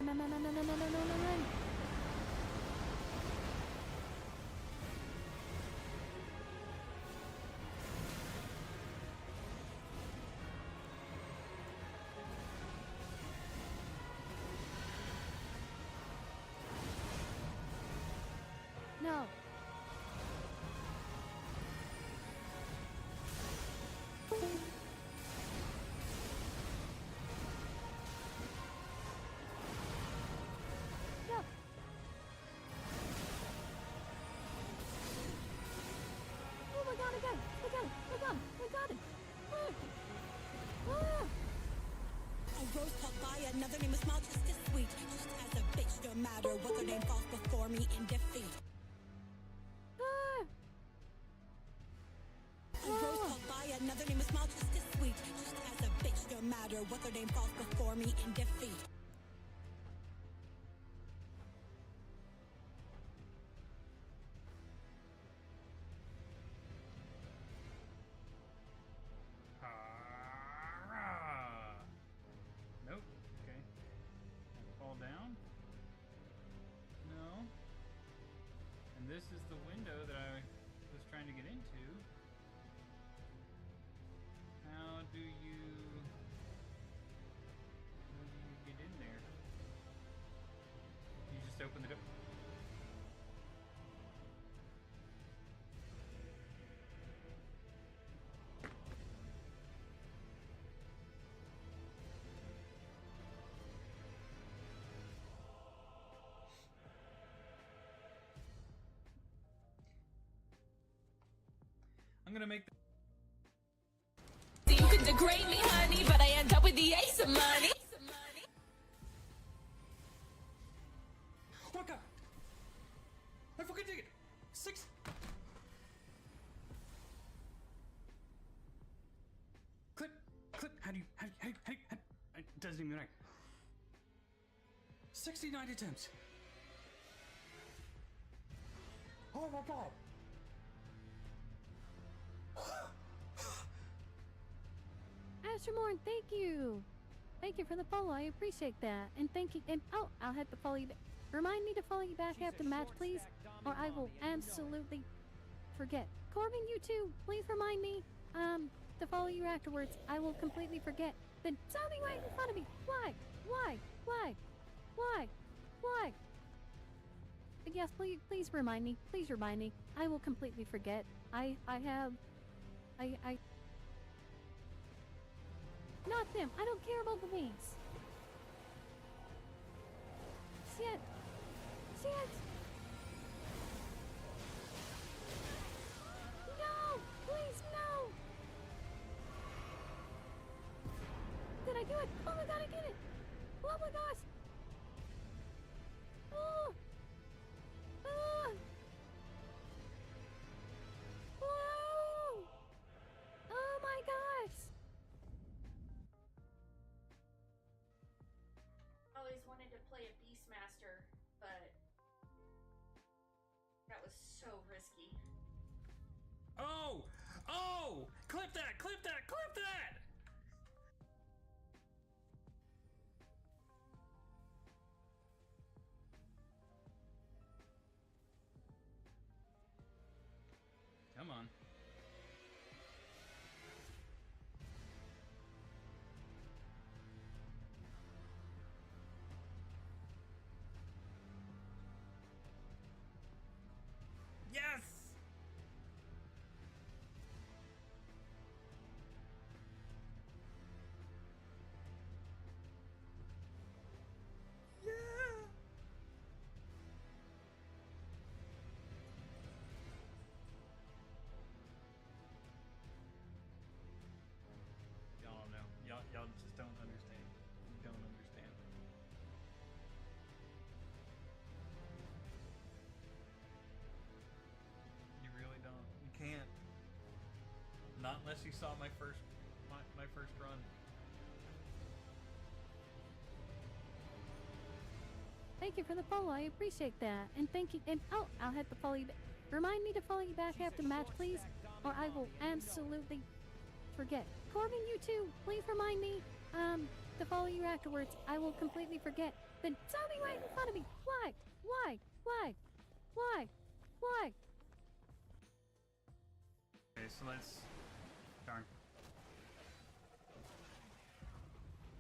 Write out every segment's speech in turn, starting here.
Run. No. No. Oh my god, again! We got it! Ah. Ah. A rose called by another name, a smile just as sweet. Just as a bitch, no matter what their name falls before me in defeat. Ah. A rose called by another name, a smile just as sweet. Just as a bitch, no matter what their name falls before me in defeat. Nope. Okay. Fall down? No. And this is the window that I was trying to get into. How do you get in there? You just open the door. I'm gonna make the You can degrade me, honey, but I end up with the ace of money. Oh my god! I fucking dig it! 6. Clip! How do you, it doesn't even right. 69 attempts! Oh my god! Ashermorn, thank you. Thank you for the follow. I appreciate that. And thank you. And oh, I'll have to follow you. Remind me to follow you back after the match, please, or I will absolutely forget. Corbin, you too. Please remind me to follow you afterwards. I will completely forget. Then zombie right in front of me. Why? But yes, please remind me. Please remind me. I will completely forget. I Not them. I don't care about the wings. Shit. No! Please, no! Did I do it? Oh my god, I did it! Oh my gosh! Oh! Oh! Whoa! Oh my gosh! Always wanted to play a Beastmaster, but that was so risky. Oh! Clip that! Come on. Yes! Yeah! Y'all don't know. Y'all just don't understand. You don't understand. You really don't. You can't. Not unless you saw my first run. Thank you for the follow. I appreciate that. And thank you. And oh, I'll have to follow you. Remind me to follow you back after the match, please, or I will absolutely forget. Corbin, you too. Please remind me to follow you afterwards. I will completely forget. Then zombie right in front of me. Why? Why? Why? Why? Why? Okay, so let's. Darn.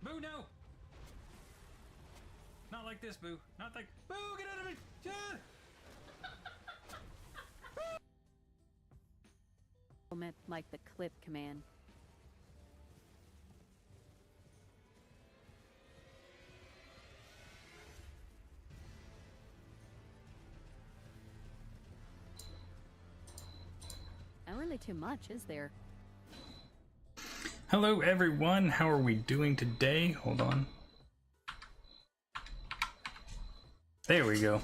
Boo, no! Not like this, Boo. Not like. Boo, get out of it! Yeah! Meant like the clip command. Not really too much, is there? Hello, everyone. How are we doing today? Hold on. There we go.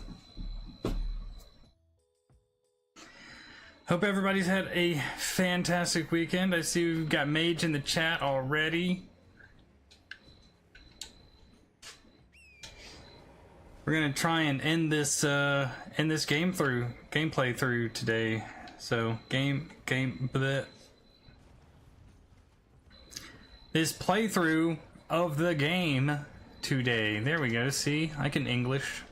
Hope everybody's had a fantastic weekend. I see we've got Mage in the chat already. We're gonna try and end this gameplay through today. So this playthrough of the game today. There we go. See, I can English.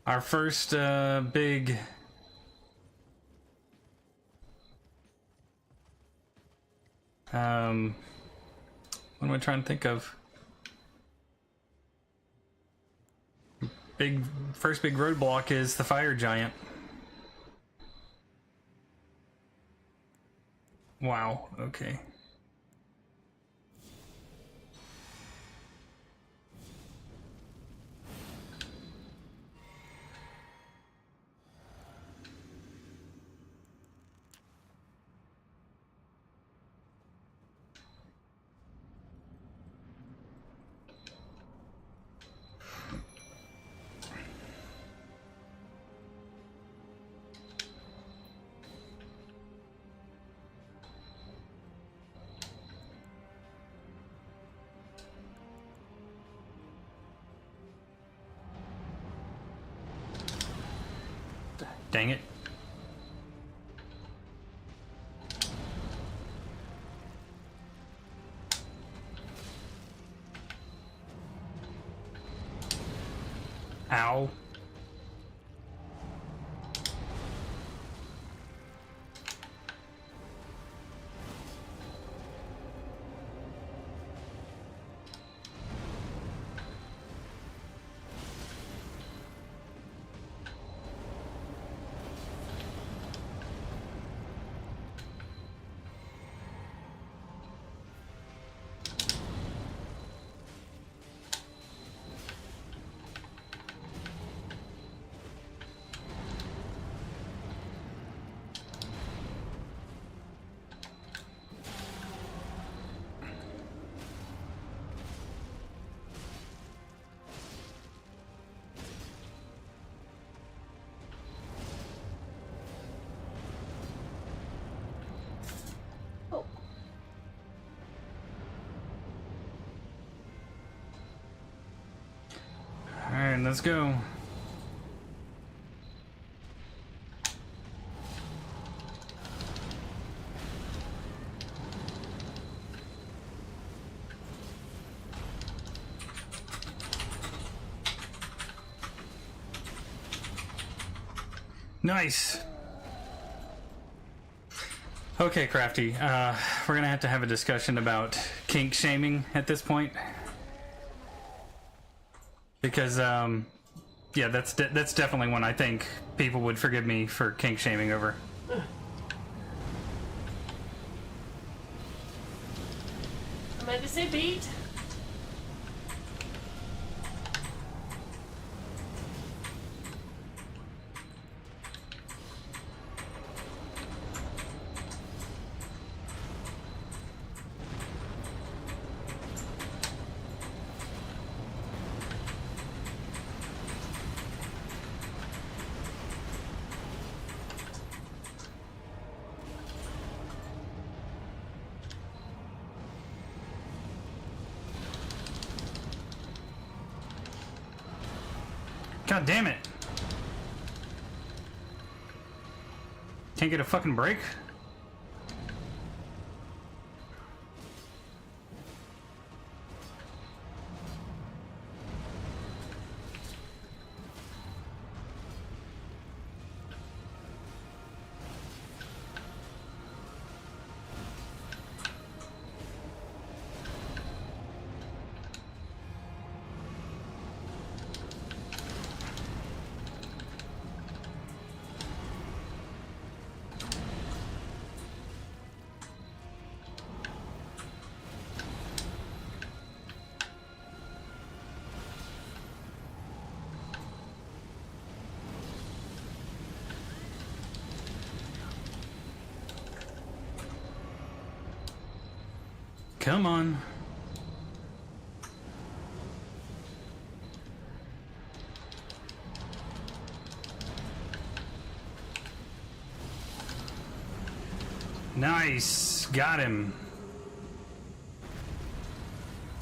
Our first big what am I trying to think of? First big roadblock is the fire giant. Wow, okay. Dang it. Ow. Alright, let's go. Nice. Okay, Crafty. We're gonna have to have a discussion about kink shaming at this point. Because, yeah, that's definitely one I think people would forgive me for kink shaming over. I meant to say beat. God damn it. Can't get a fucking break? Come on. Nice. Got him.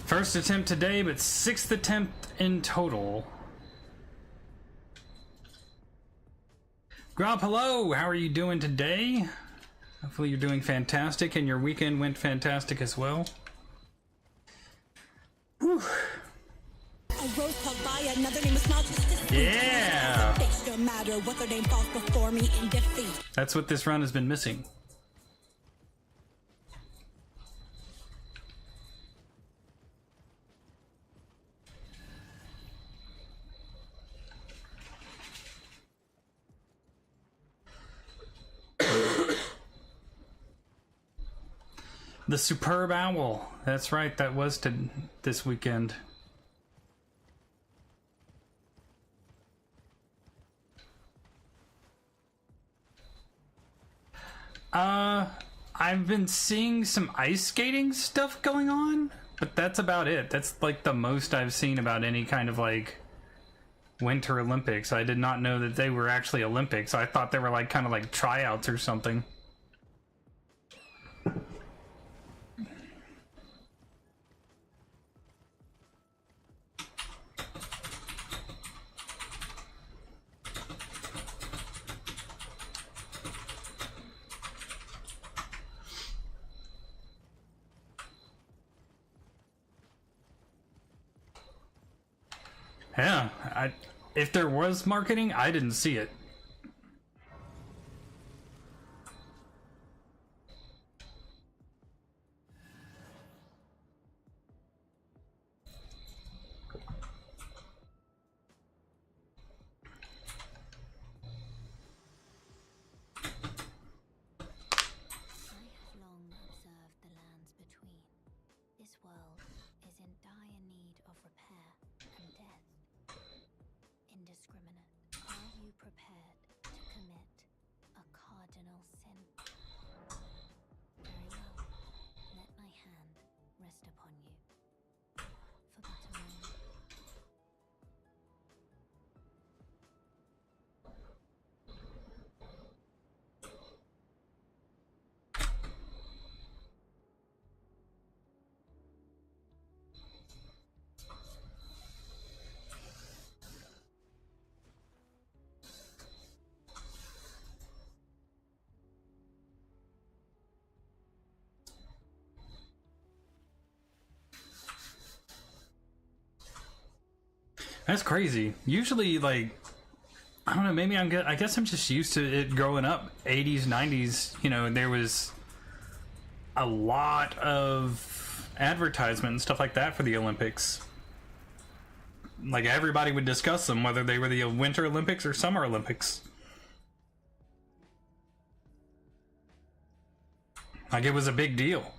First attempt today, but 6th attempt in total. Grop, hello! How are you doing today? Hopefully you're doing fantastic and your weekend went fantastic as well. Whew. Yeah! That's what this run has been missing. The Superb Owl. That's right, that was this weekend. I've been seeing some ice skating stuff going on, but that's about it. That's like the most I've seen about any kind of like Winter Olympics. I did not know that they were actually Olympics. I thought they were like kind of like tryouts or something. Yeah, if there was marketing, I didn't see it. That's crazy. Usually, like, I don't know, maybe I'm good. I guess I'm just used to it growing up. 80s, 90s, you know, there was a lot of advertisement and stuff like that for the Olympics. Like, everybody would discuss them, whether they were the Winter Olympics or Summer Olympics. Like, it was a big deal.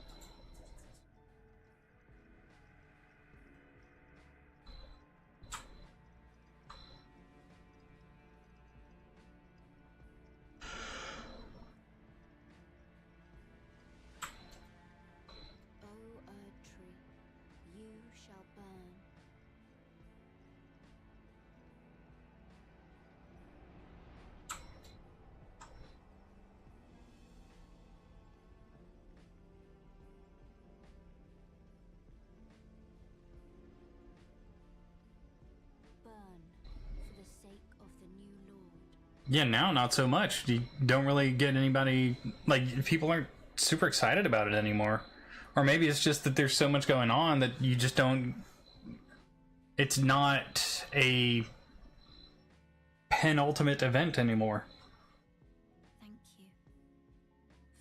Yeah, now not so much. You don't really get anybody, like, people aren't super excited about it anymore. Or maybe it's just that there's so much going on that you just don't, it's not a penultimate event anymore. Thank you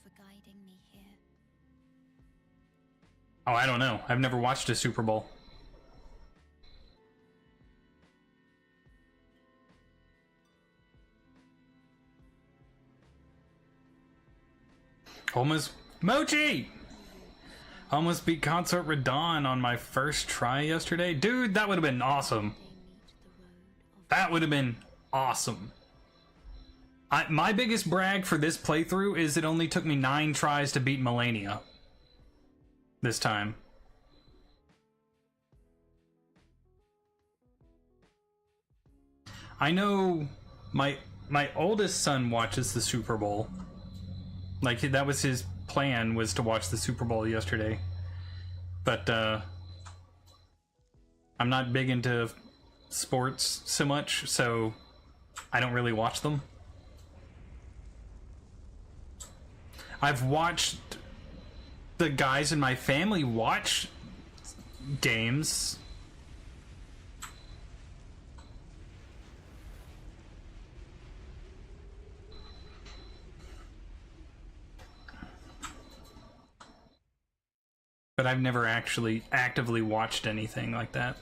for guiding me here. Oh, I don't know. I've never watched a Super Bowl. Almost Mochi! Almost beat Consort Radon on my first try yesterday. Dude, that would have been awesome. That would have been awesome. My biggest brag for this playthrough is it only took me 9 tries to beat Melania. this time. I know my oldest son watches the Super Bowl. Like, that was his plan, was to watch the Super Bowl yesterday. But I'm not big into sports so much, so I don't really watch them. I've watched the guys in my family watch games. But I've never actually actively watched anything like that.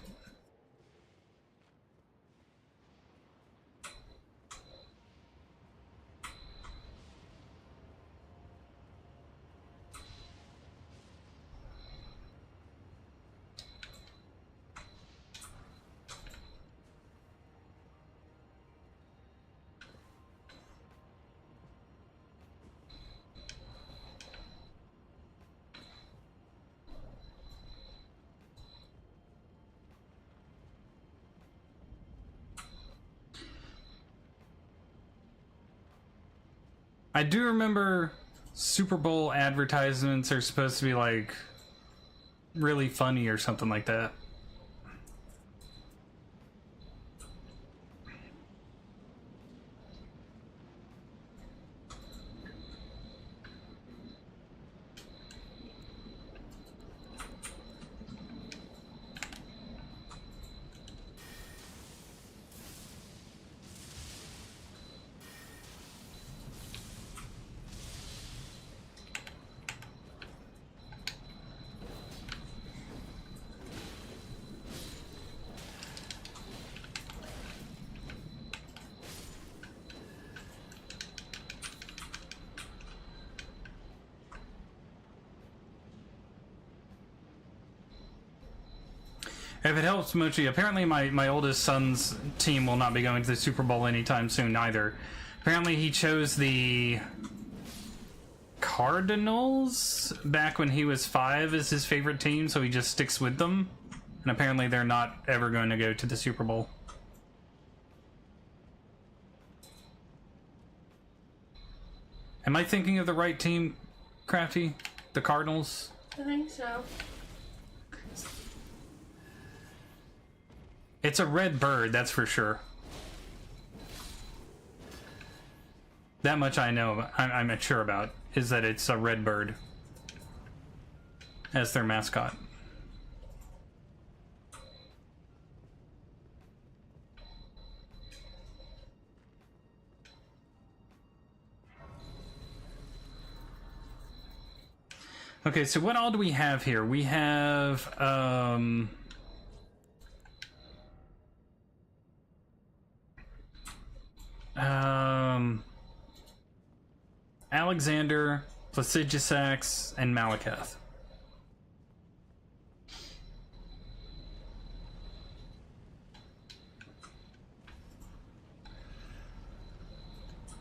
I do remember Super Bowl advertisements are supposed to be like really funny or something like that. If it helps, Mochi, apparently my oldest son's team will not be going to the Super Bowl anytime soon either. Apparently he chose the Cardinals back when he was 5 as his favorite team, so he just sticks with them. And apparently they're not ever going to go to the Super Bowl. Am I thinking of the right team, Crafty? The Cardinals? I think so. It's a red bird, that's for sure. That much I know, I'm sure about, is that it's a red bird as their mascot. Okay, so what all do we have here? We have, Alexander, Placidusax, and Malekith.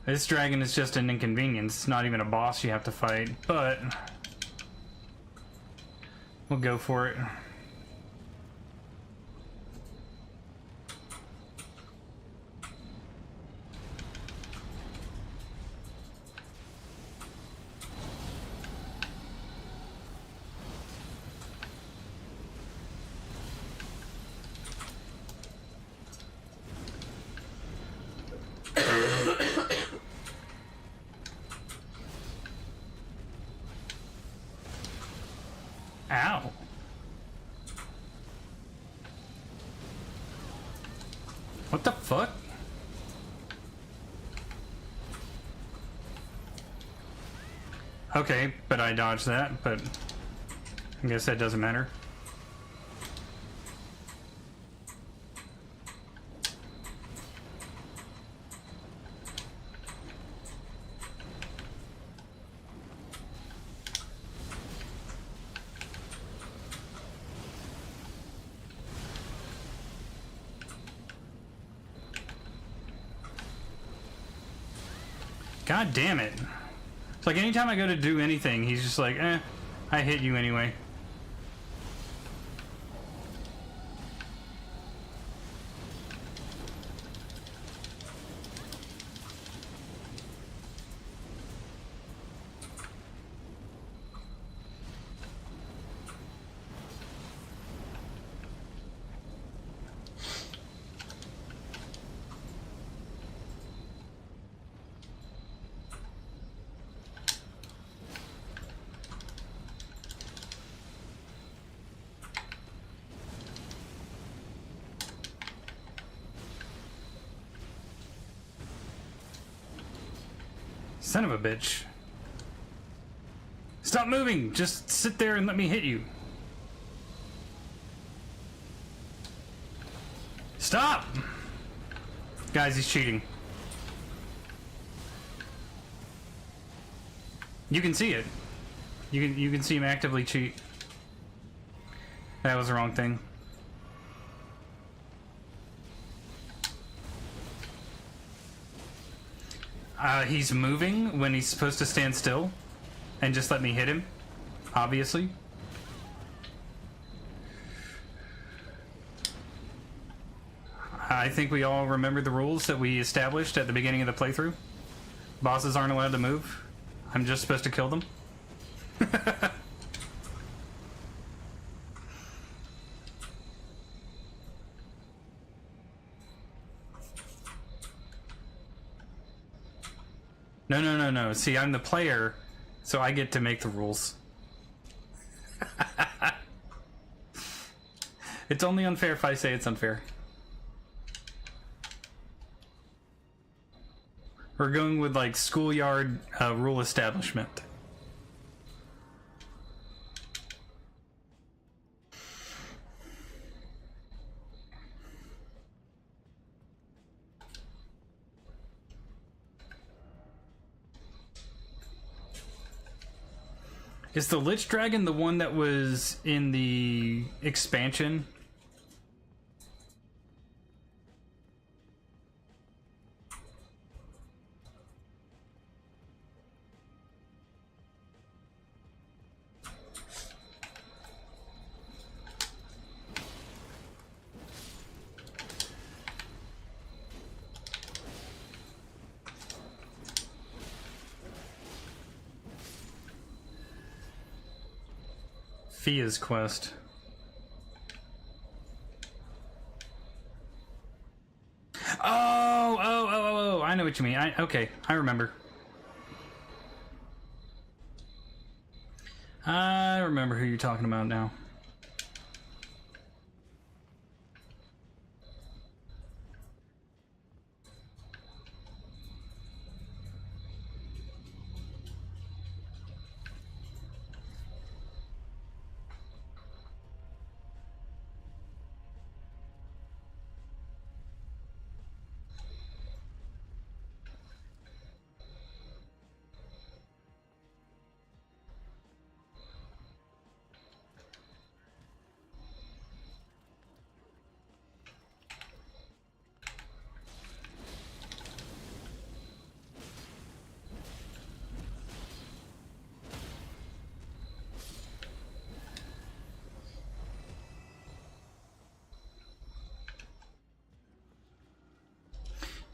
This dragon is just an inconvenience. It's not even a boss you have to fight, but we'll go for it. Ow. What the fuck? Okay, but I dodged that, but I guess that doesn't matter. God damn it. It's like anytime I go to do anything, he's just like, I hit you anyway. Son of a bitch. Stop moving! Just sit there and let me hit you. Stop! Guys, he's cheating. You can see it. You can see him actively cheat. That was the wrong thing. He's moving when he's supposed to stand still and just let me hit him, obviously. I think we all remember the rules that we established at the beginning of the playthrough. Bosses aren't allowed to move. I'm just supposed to kill them. No. See, I'm the player, so I get to make the rules. It's only unfair if I say it's unfair. We're going with like schoolyard rule establishment. Is the Lich Dragon the one that was in the expansion? Fia's quest. Oh, I know what you mean. Okay, I remember. I remember who you're talking about now.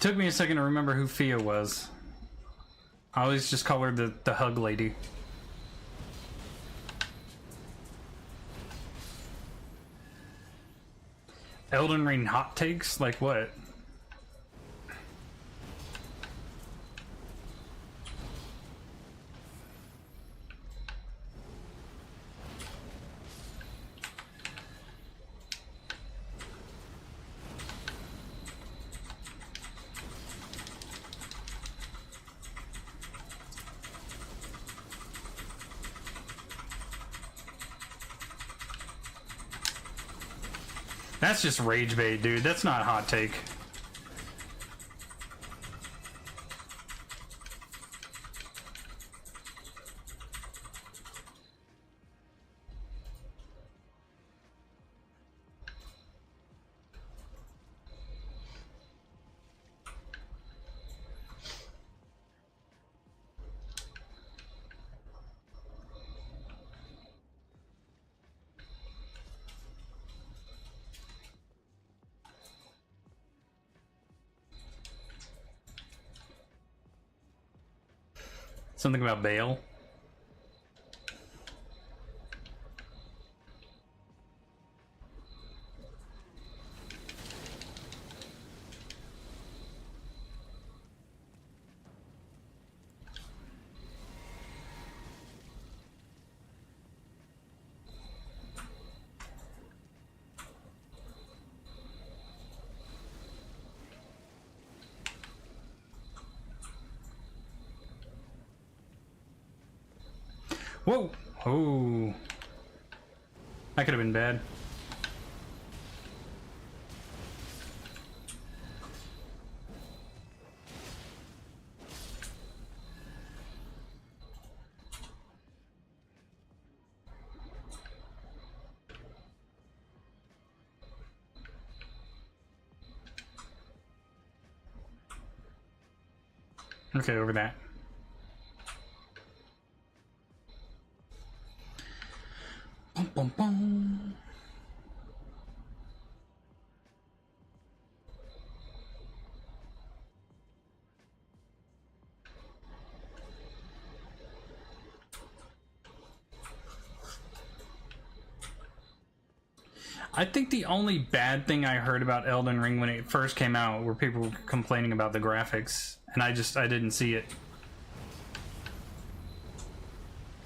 Took me a second to remember who Fia was. I always just call her the hug lady. Elden Ring hot takes? Like what? That's just rage bait, dude. That's not a hot take. Something about bail. Whoa! Oh. That could have been bad. Okay, over that. Bum, bum, bum. I think the only bad thing I heard about Elden Ring when it first came out were people complaining about the graphics, and I didn't see it.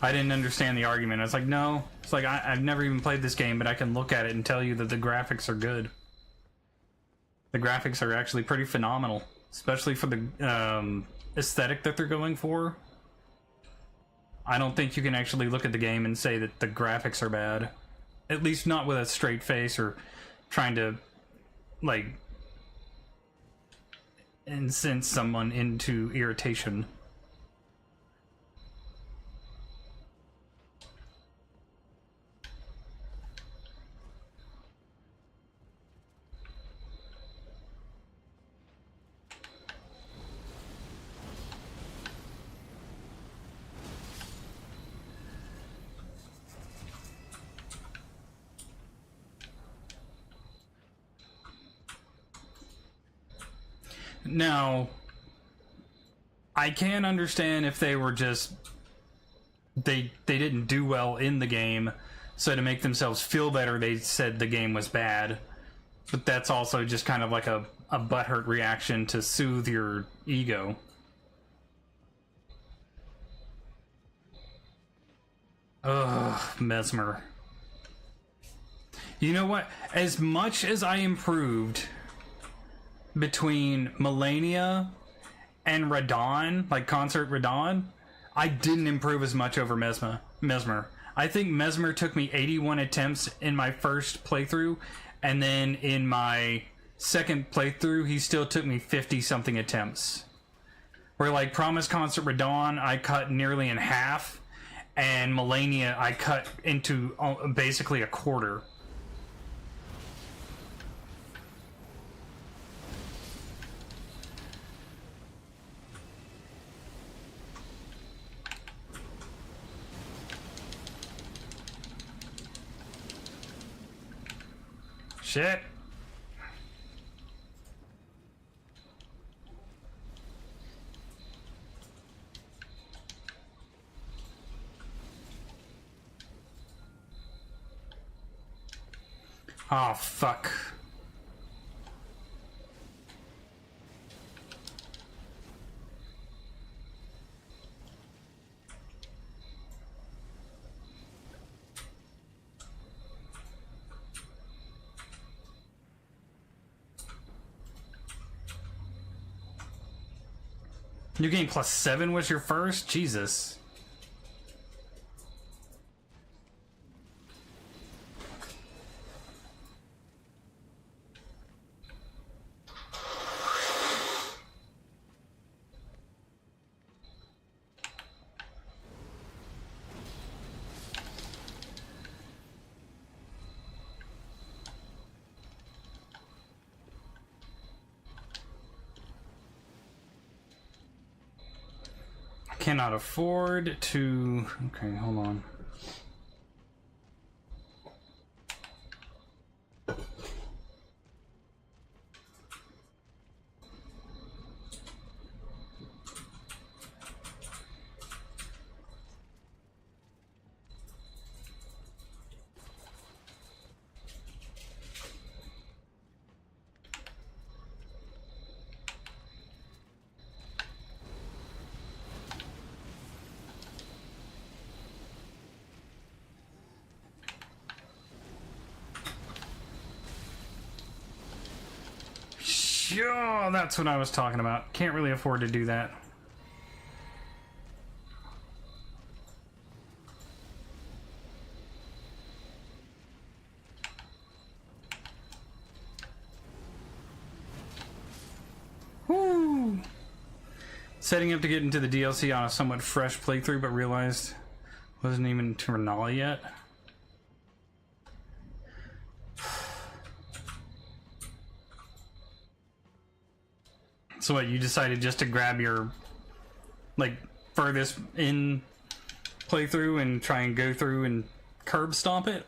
I didn't understand the argument. I was like, no. It's like, I've never even played this game, but I can look at it and tell you that the graphics are good. The graphics are actually pretty phenomenal, especially for the aesthetic that they're going for. I don't think you can actually look at the game and say that the graphics are bad. At least not with a straight face or trying to, like, incense someone into irritation. Now, I can understand if they were just they didn't do well in the game, so to make themselves feel better they said the game was bad. But that's also just kind of like a butthurt reaction to soothe your ego. Ugh, Mesmer. You know what? As much as I improved between Melania and Radon, like Concert Radon, I didn't improve as much over Mesmer. I think Mesmer took me 81 attempts in my first playthrough, and then in my second playthrough, he still took me 50-something attempts. Where, like, Promise Concert Radon, I cut nearly in half, and Melania, I cut into basically a quarter. Shit. Oh, fuck. New game +7 was your first? Jesus. Cannot afford to... Okay, hold on. Sure, that's what I was talking about. Can't really afford to do that. Setting up to get into the DLC on a somewhat fresh playthrough, but realized wasn't even to Renala yet. So what, you decided just to grab your, like, furthest in playthrough and try and go through and curb stomp it?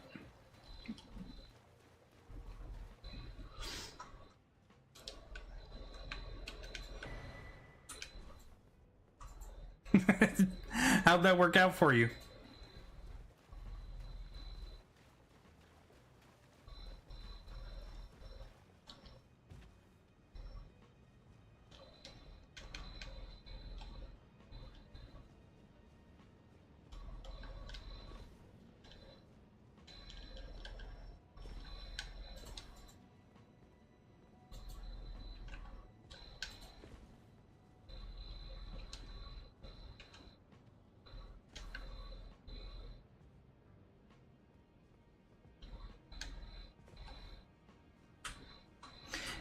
How'd that work out for you?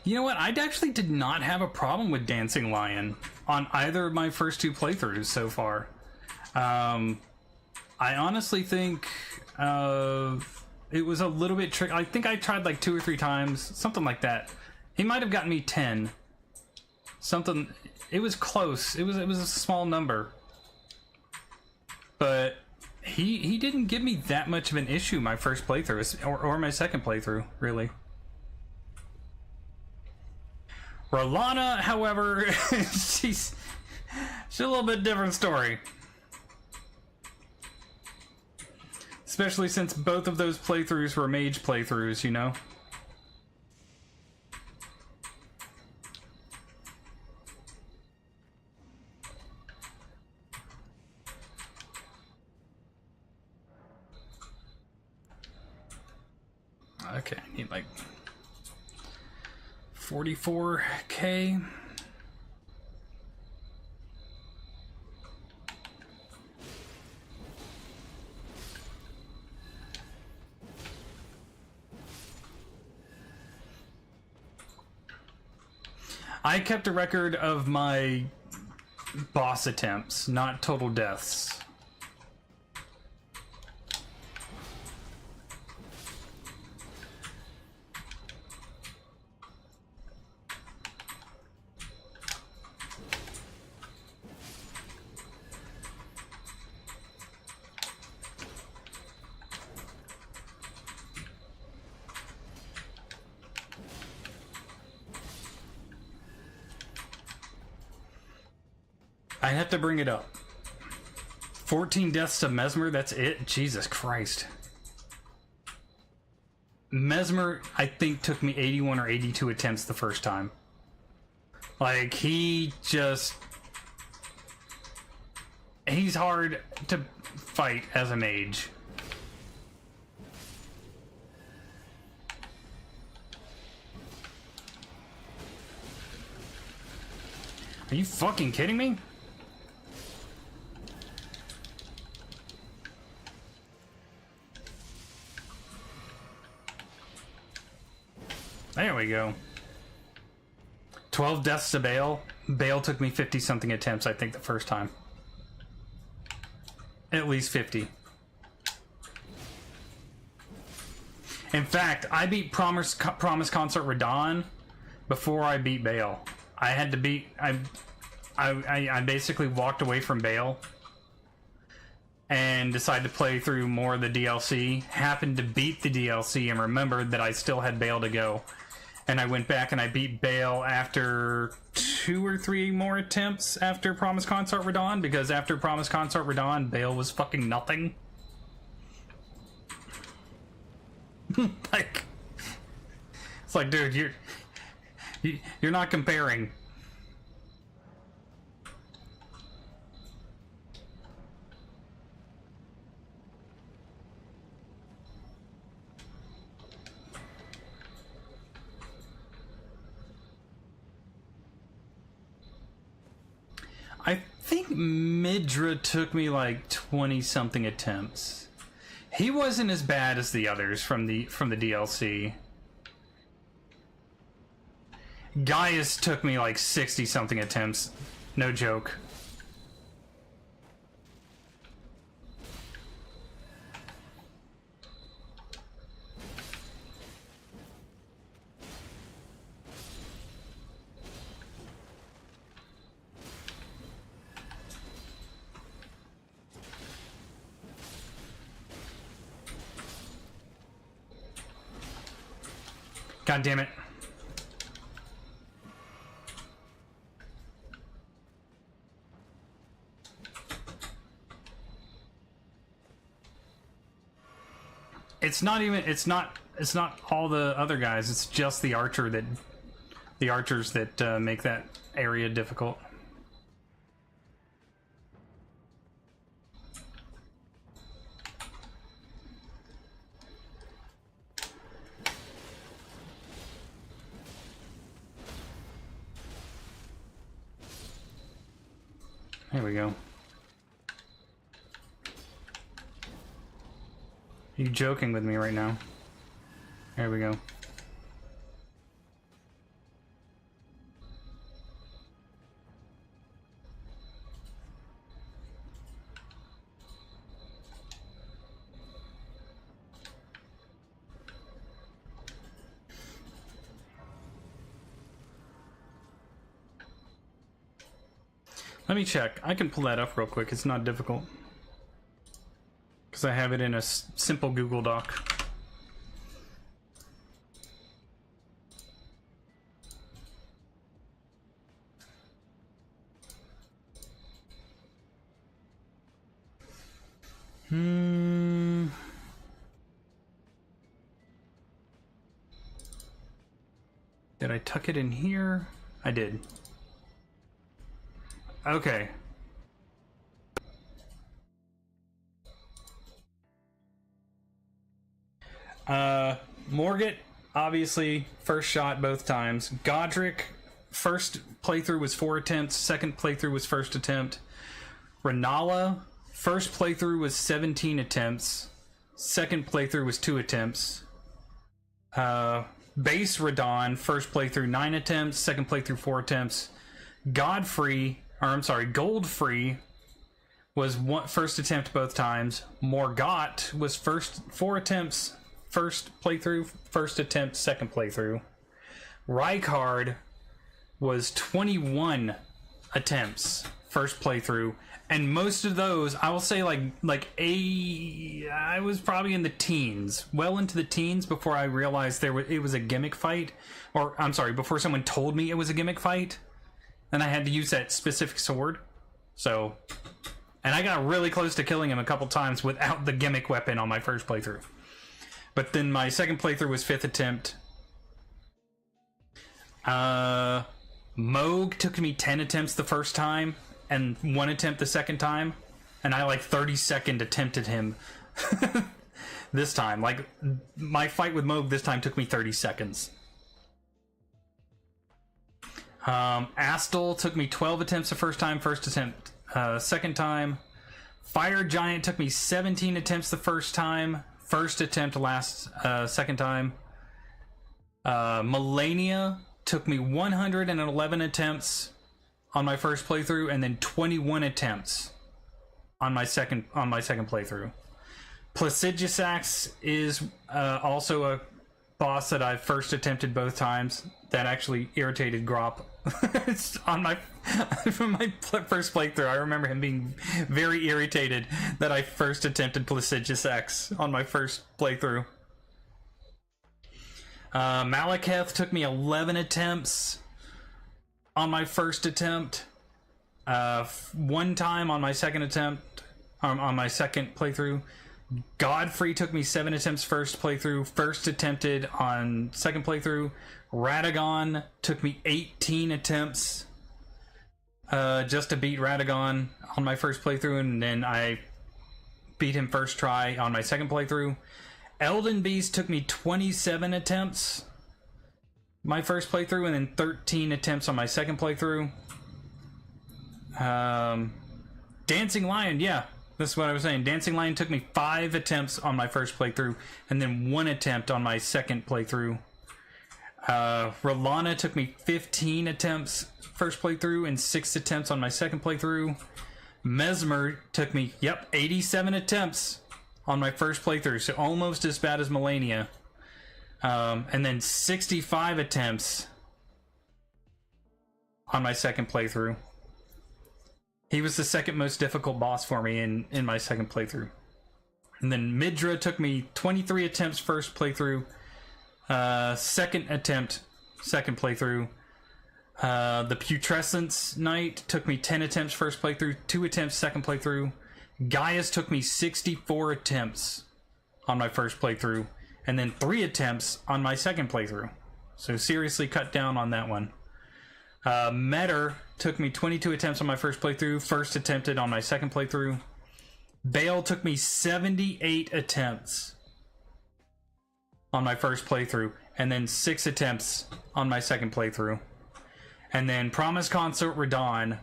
You know what? I actually did not have a problem with Dancing Lion on either of my first two playthroughs so far. I honestly think it was a little bit tricky. I think I tried like 2 or 3 times, something like that. He might have gotten me 10. Something. It was close. It was a small number, but he didn't give me that much of an issue my first playthrough or my second playthrough, really. Rolana, however, she's a little bit different story. Especially since both of those playthroughs were mage playthroughs, you know? Okay, I need like 44K. I kept a record of my boss attempts, not total deaths. I have to bring it up. 14 deaths to Mesmer, that's it? Jesus Christ. Mesmer, I think, took me 81 or 82 attempts the first time. Like, he's hard to fight as a mage. Are you fucking kidding me? There we go. 12 deaths to Bale. Bale took me 50-something attempts, I think, the first time. At least 50. In fact, I beat Promise Consort Radon before I beat Bale. I had to beat... I basically walked away from Bale and decided to play through more of the DLC. Happened to beat the DLC and remembered that I still had Bale to go. And I went back and I beat Bale after 2 or 3 more attempts after Promise Consort Radon, because after Promise Consort Radon, Bale was fucking nothing. Like, it's like, dude, you're not comparing. I think Midra took me like 20-something attempts. He wasn't as bad as the others from the DLC. Gaius took me like 60-something attempts. No joke. God damn it. It's not even, it's not all the other guys, it's just the archers that make that area difficult. There we go. You joking with me right now? There we go. Let me check. I can pull that up real quick. It's not difficult. Because I have it in a simple Google Doc. Did I tuck it in here? I did. Okay. Morgott, obviously, first shot both times. Godric, first playthrough was 4 attempts, second playthrough was first attempt. Renala, first playthrough was 17 attempts, second playthrough was 2 attempts. Base Radon, first playthrough 9 attempts, second playthrough 4 attempts. Godfrey, or I'm sorry, Goldfrey was first attempt both times. Morgott was first 4 attempts, first playthrough, first attempt, second playthrough. Rykard was 21 attempts, first playthrough, and most of those, I will say, I was probably in the teens, well into the teens before I realized it was a gimmick fight, or I'm sorry, before someone told me it was a gimmick fight, and I had to use that specific sword. So, and I got really close to killing him a couple times without the gimmick weapon on my first playthrough. But then my second playthrough was 5th attempt. Moog took me 10 attempts the first time and 1 attempt the second time, and I 30-second attempted him this time. Like, my fight with Moog this time took me 30 seconds. Astel took me 12 attempts the first time, first attempt second time. Fire Giant took me 17 attempts the first time, first attempt second time. Melania took me 111 attempts on my first playthrough, and then 21 attempts on my second playthrough. Placidusax is also a boss that I first attempted both times. That actually irritated Grop. It's on from my first playthrough. I remember him being very irritated that I first attempted Placidusax on my first playthrough. Malekith took me 11 attempts on my first attempt. 1 time on my second attempt, on my second playthrough. Godfrey took me 7 attempts first playthrough, first attempted on second playthrough. Radagon took me 18 attempts just to beat Radagon on my first playthrough, and then I beat him first try on my second playthrough. Elden Beast took me 27 attempts my first playthrough, and then 13 attempts on my second playthrough. Dancing Lion, yeah, that's what I was saying. Dancing Lion took me 5 attempts on my first playthrough, and then 1 attempt on my second playthrough. Rolana took me 15 attempts first playthrough and 6 attempts on my second playthrough. Mesmer took me, 87 attempts on my first playthrough, so almost as bad as Melania. And then 65 attempts on my second playthrough. He was the second most difficult boss for me in my second playthrough. And then Midra took me 23 attempts first playthrough, Second attempt, second playthrough. The Putrescence Knight took me 10 attempts first playthrough, 2 attempts second playthrough. Gaius took me 64 attempts on my first playthrough, and then 3 attempts on my second playthrough. So seriously cut down on that one. Metter took me 22 attempts on my first playthrough, first attempted on my second playthrough. Bale took me 78 attempts on my first playthrough, and then 6 attempts on my second playthrough. And then Promise Consort Radon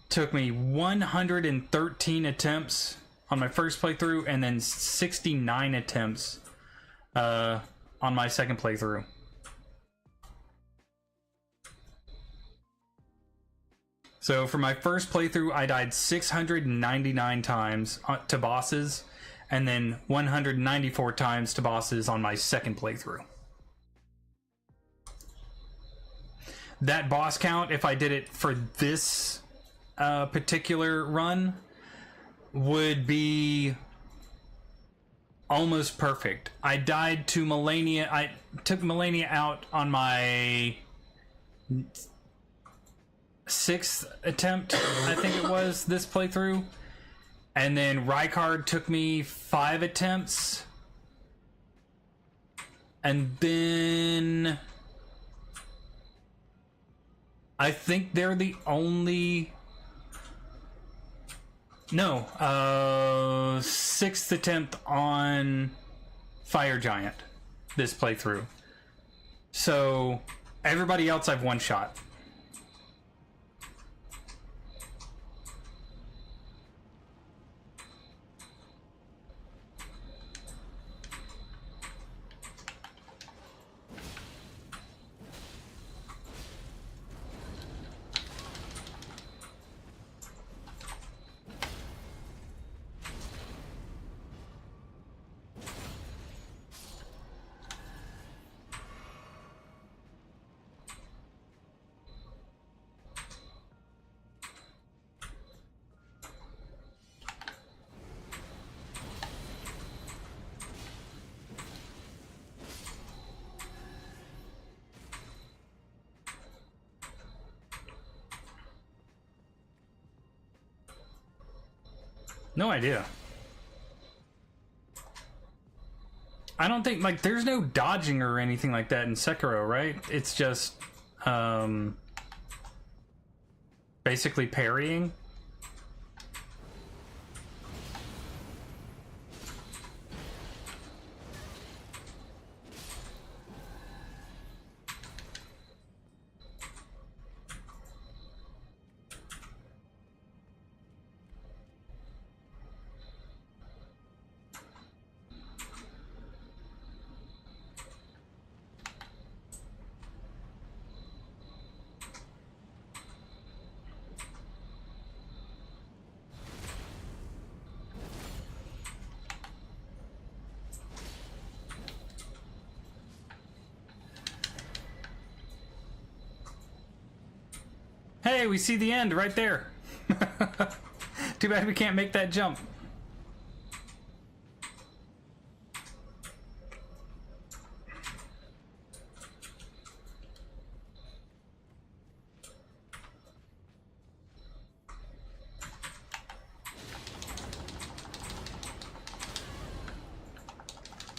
took me 113 attempts on my first playthrough, and then 69 attempts on my second playthrough. So for my first playthrough, I died 699 times to bosses, and then 194 times to bosses on my second playthrough. That boss count, if I did it for this particular run, would be almost perfect. I died to Melania. I took Melania out on my 6th attempt, I think it was, this playthrough. And then Rykard took me 5 attempts. And then I think they're the only... No, 6th attempt on Fire Giant this playthrough. So everybody else I've one-shot. No idea. I don't think, like, there's no dodging or anything like that in Sekiro, right? It's just, basically parrying. Hey, we see the end right there. Too bad we can't make that jump.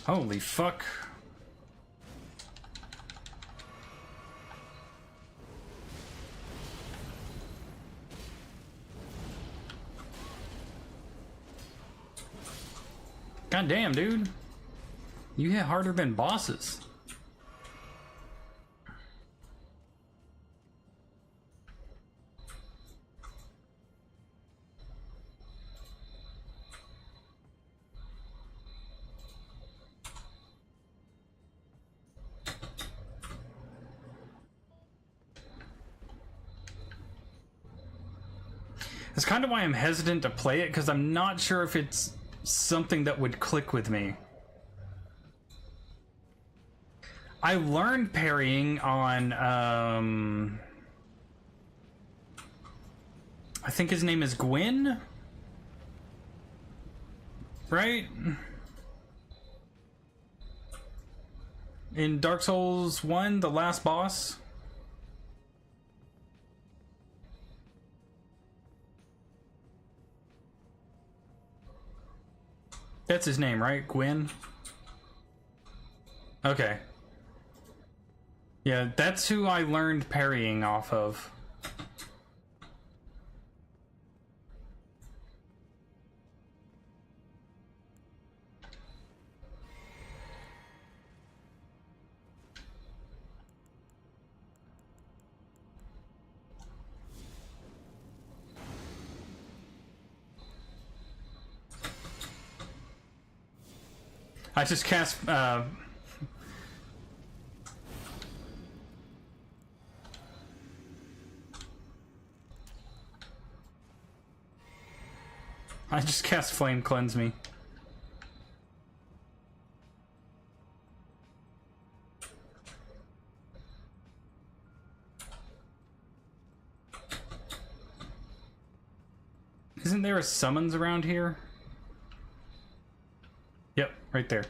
Holy fuck. God damn, dude. You hit harder than bosses. That's kind of why I'm hesitant to play it, because I'm not sure if it's something that would click with me. I learned parrying on I think his name is Gwyn, right? in Dark Souls 1, the last boss. That's his name, right? Gwyn? Okay. Yeah, that's who I learned parrying off of. I just cast, I just cast Flame Cleanse Me. Isn't there a summons around here? Yep, right there.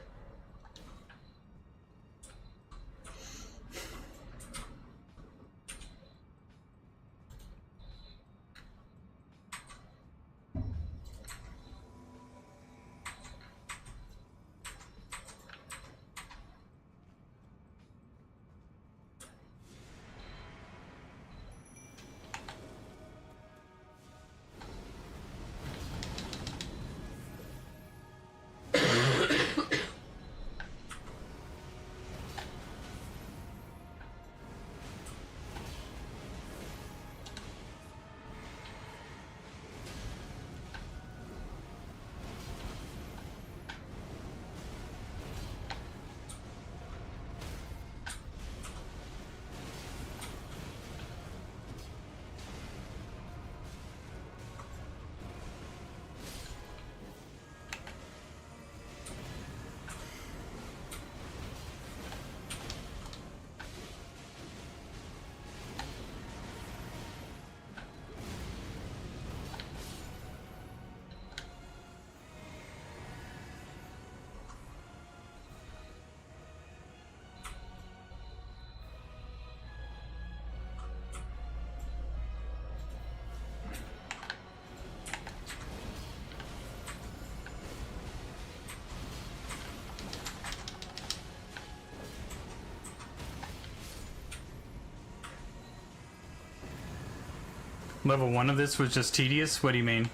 Level 1 of this was just tedious? What do you mean?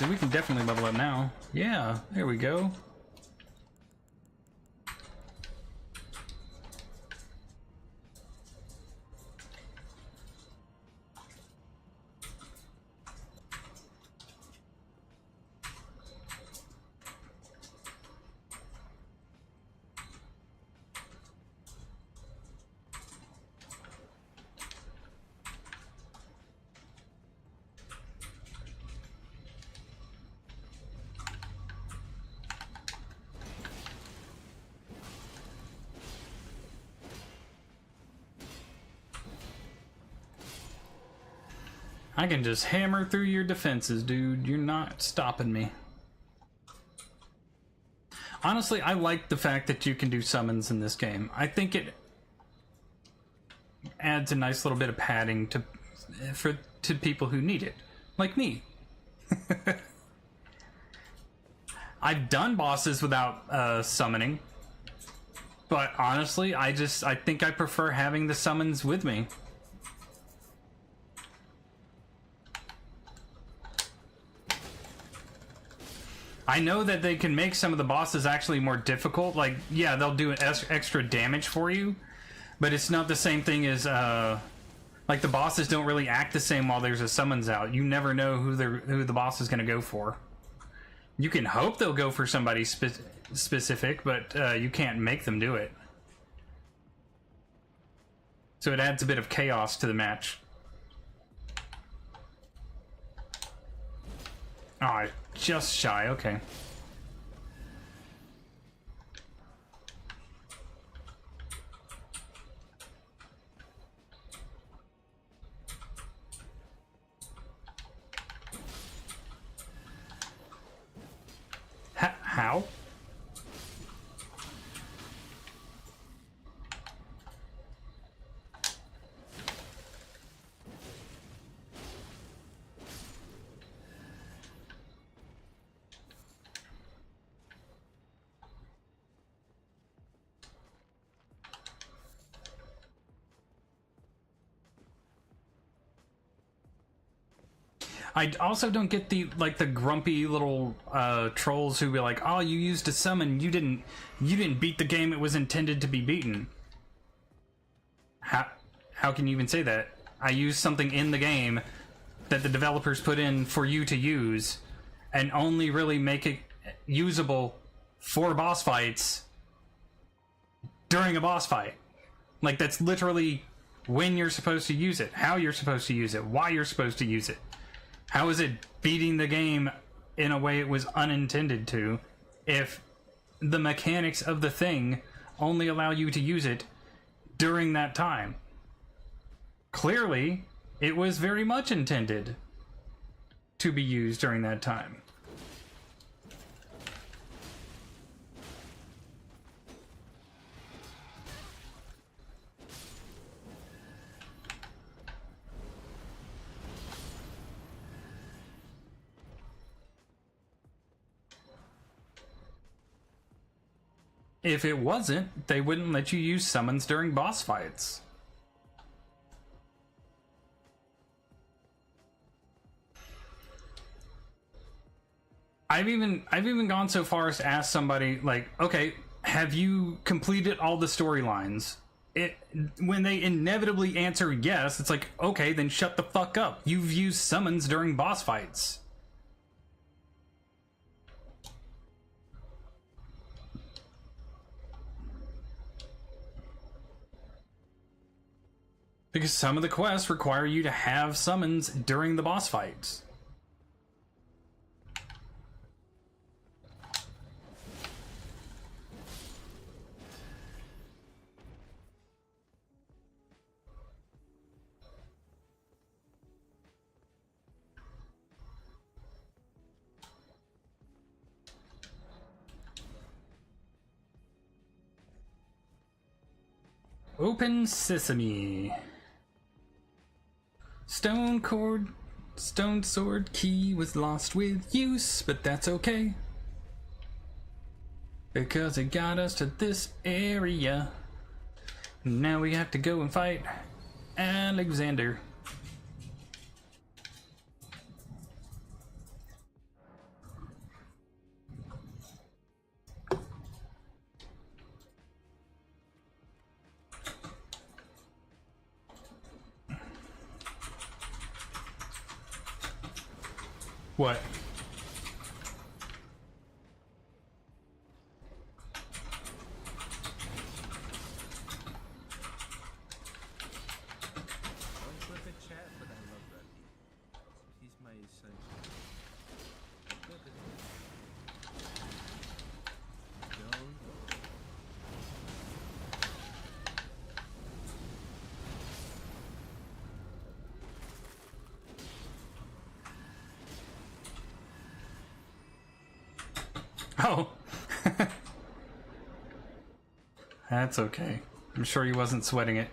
We can definitely level up now. Yeah, there we go. I can just hammer through your defenses, dude. You're not stopping me. Honestly, I like the fact that you can do summons in this game. I think it adds a nice little bit of padding to people who need it, like me. I've done bosses without summoning, but honestly, I think I prefer having the summons with me. I know that they can make some of the bosses actually more difficult. Like, yeah, they'll do extra damage for you, but it's not the same thing as, like, the bosses don't really act the same while there's a summons out. You never know who the boss is going to go for. You can hope they'll go for somebody specific, but you can't make them do it. So it adds a bit of chaos to the match. Oh, just shy, okay. How? I also don't get the grumpy little trolls who be like, "Oh, you used a summon. You didn't beat the game it was intended to be beaten." How can you even say that? I used something in the game that the developers put in for you to use, and only really make it usable for boss fights during a boss fight. Like, that's literally when you're supposed to use it, how you're supposed to use it, why you're supposed to use it. How is it beating the game in a way it was unintended to if the mechanics of the thing only allow you to use it during that time? Clearly, it was very much intended to be used during that time. If it wasn't, they wouldn't let you use summons during boss fights. I've even gone so far as to ask somebody, like, okay, have you completed all the storylines? When they inevitably answer yes, it's like, okay, then shut the fuck up. You've used summons during boss fights. Because some of the quests require you to have summons during the boss fights. Open Sesame. Stone sword key was lost with use, but that's okay. Because it got us to this area. Now we have to go and fight Alexander. What? Oh. That's okay. I'm sure he wasn't sweating it.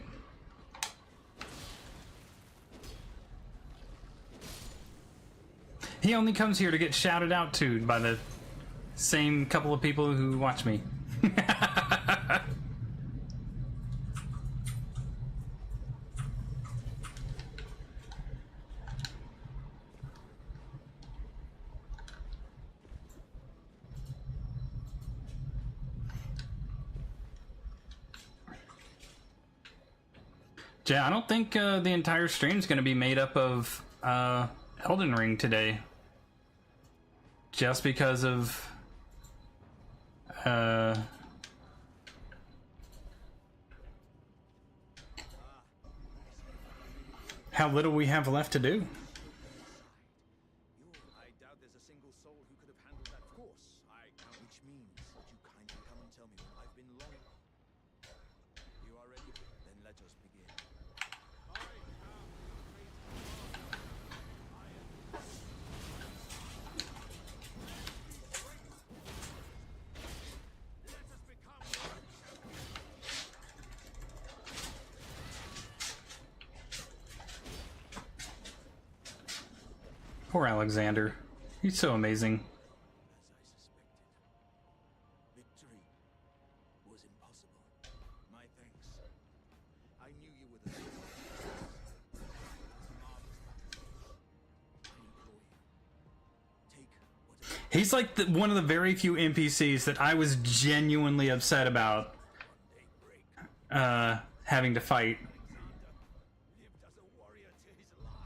He only comes here to get shouted out to by the same couple of people who watch me. Yeah, I don't think the entire stream's going to be made up of Elden Ring today. Just because of how little we have left to do. I doubt there's a single Poor Alexander. He's so amazing. Victory was impossible. My thanks. I knew you were the I implore you. Take whatever He's like one of the very few NPCs that I was genuinely upset about having to fight. lived as a warrior to his last.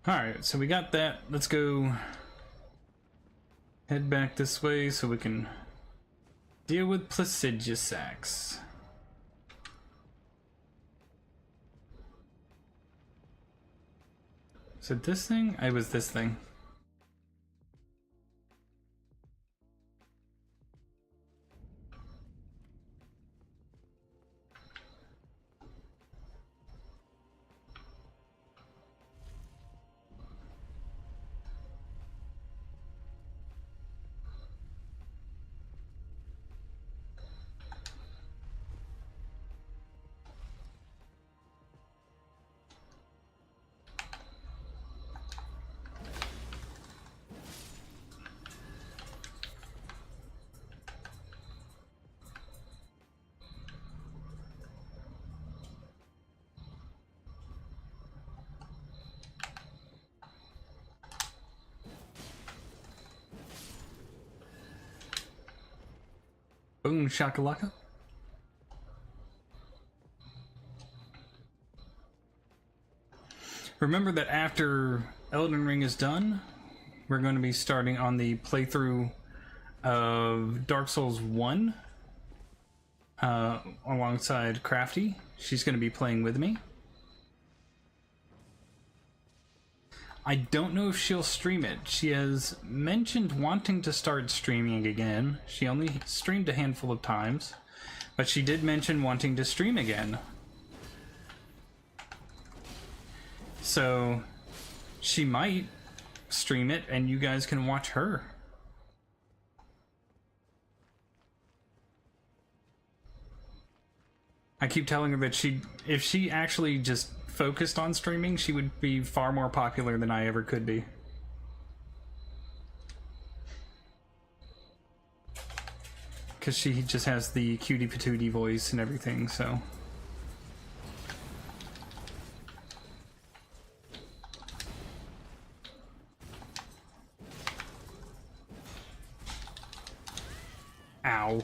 Alright, so we got that. Let's go head back this way so we can deal with Placidusax. Is it this thing? It was this thing. Boom shakalaka. Remember that after Elden Ring is done, we're going to be starting on the playthrough of Dark Souls 1 alongside Crafty. She's going to be playing with me. I don't know if she'll stream it. She has mentioned wanting to start streaming again. She only streamed a handful of times, but she did mention wanting to stream again. So she might stream it and you guys can watch her. I keep telling her that if she actually just focused on streaming, she would be far more popular than I ever could be. Because she just has the cutie patootie voice and everything, so. Ow.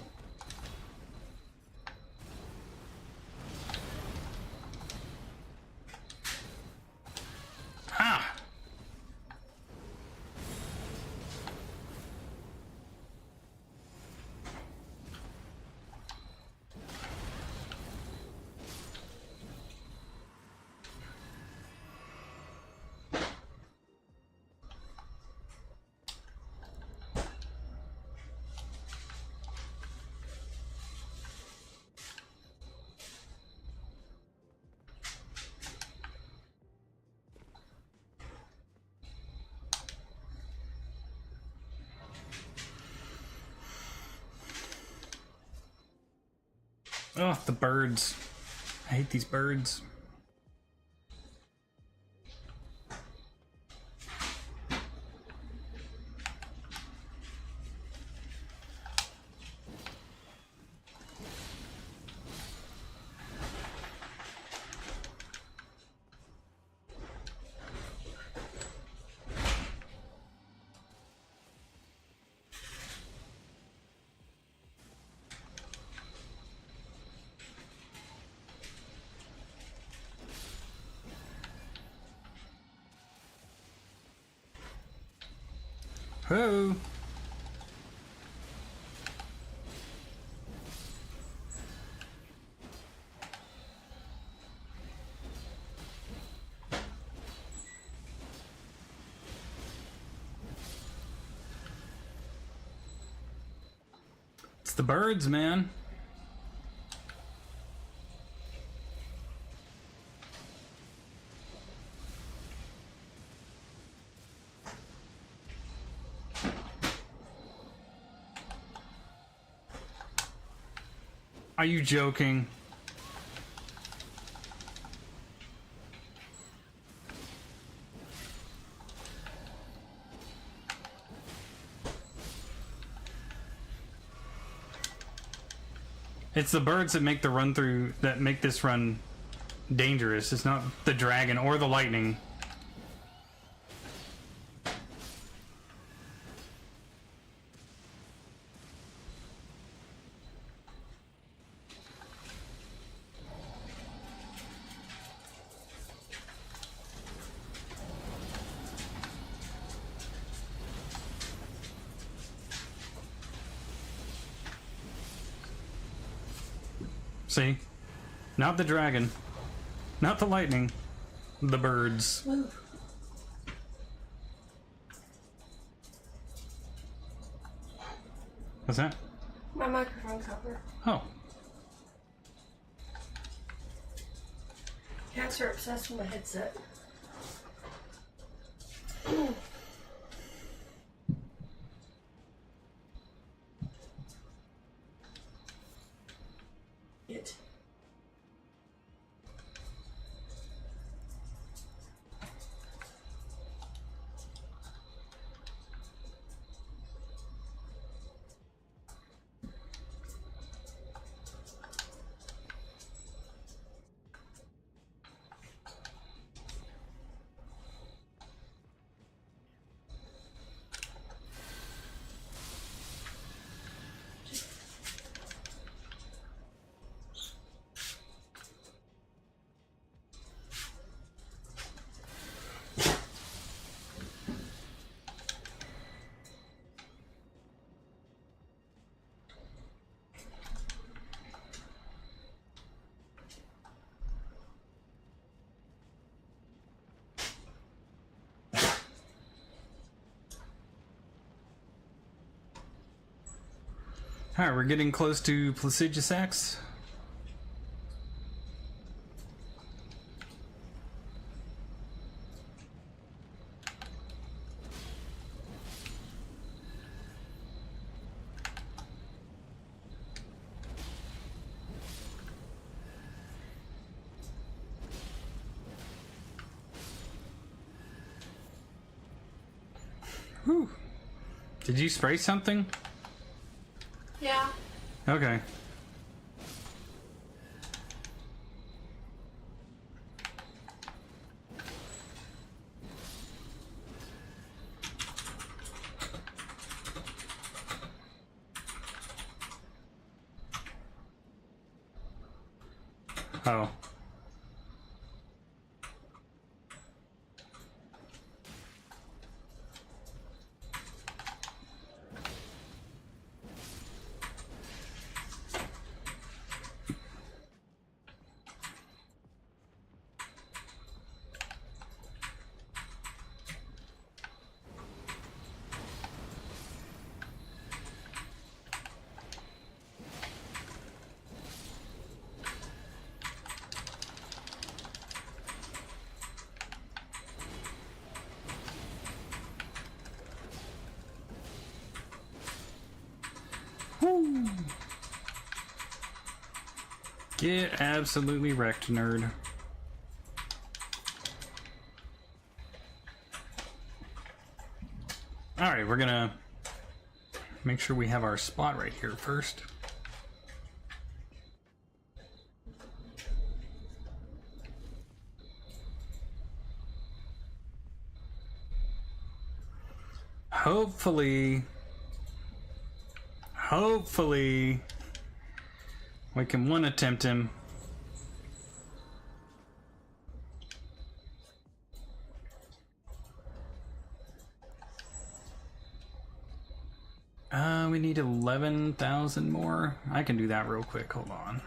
Ah! Oh, the birds. I hate these birds. Hello. It's the birds, man. Are you joking? It's the birds that make the run through, that make this run dangerous. It's not the dragon or the lightning. See? Not the dragon. Not the lightning. The birds. Move. What's that? My microphone cover. Oh. Cats are obsessed with my headset. It. Alright, we're getting close to Placidusax. Whew. Did you spray something? Yeah. Okay. Oh. Woo. Get absolutely wrecked, nerd. Alright, we're gonna make sure we have our spot right here first. Hopefully we can one attempt him. We need 11,000 more. I can do that real quick. Hold on.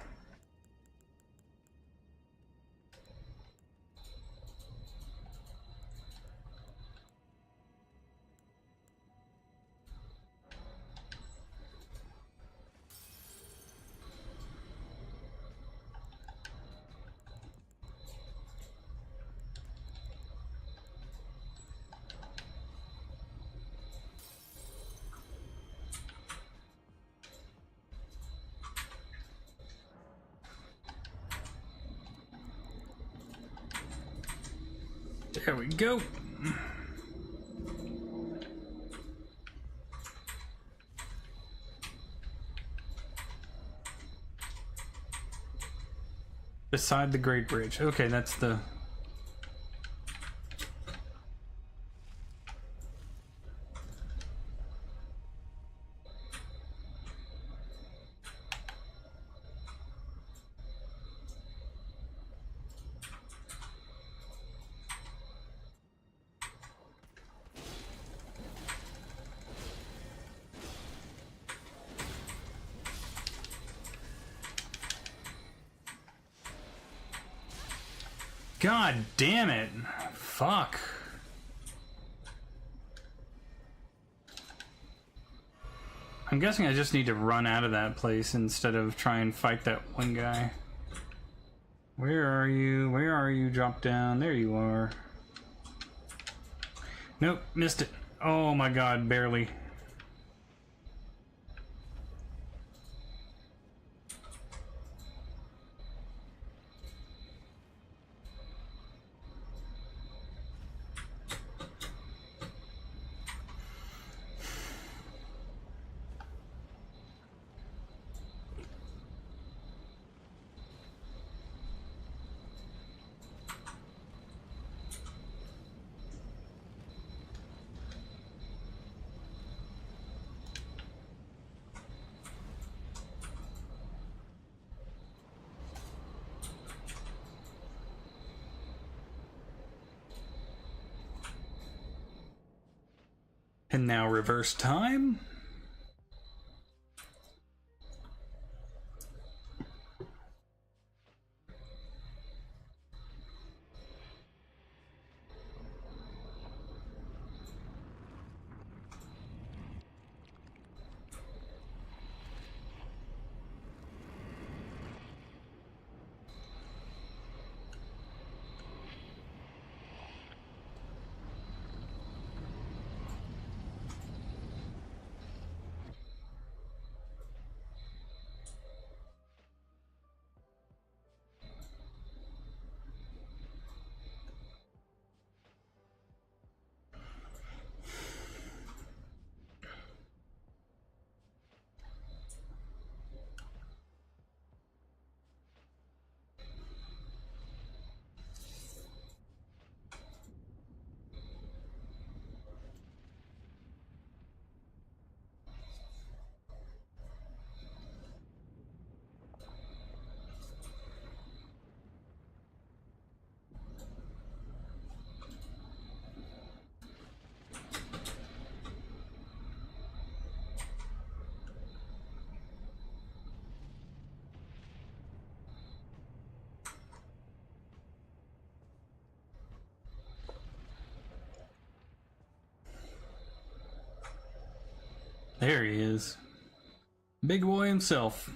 There we go. Beside the Great Bridge. Okay, that's the... God damn it. Fuck. I'm guessing I just need to run out of that place instead of try and fight that one guy. Where are you? Where are you? Drop down. There you are. Nope, missed it. Oh my god, barely. And now reverse time. There he is. Big boy himself.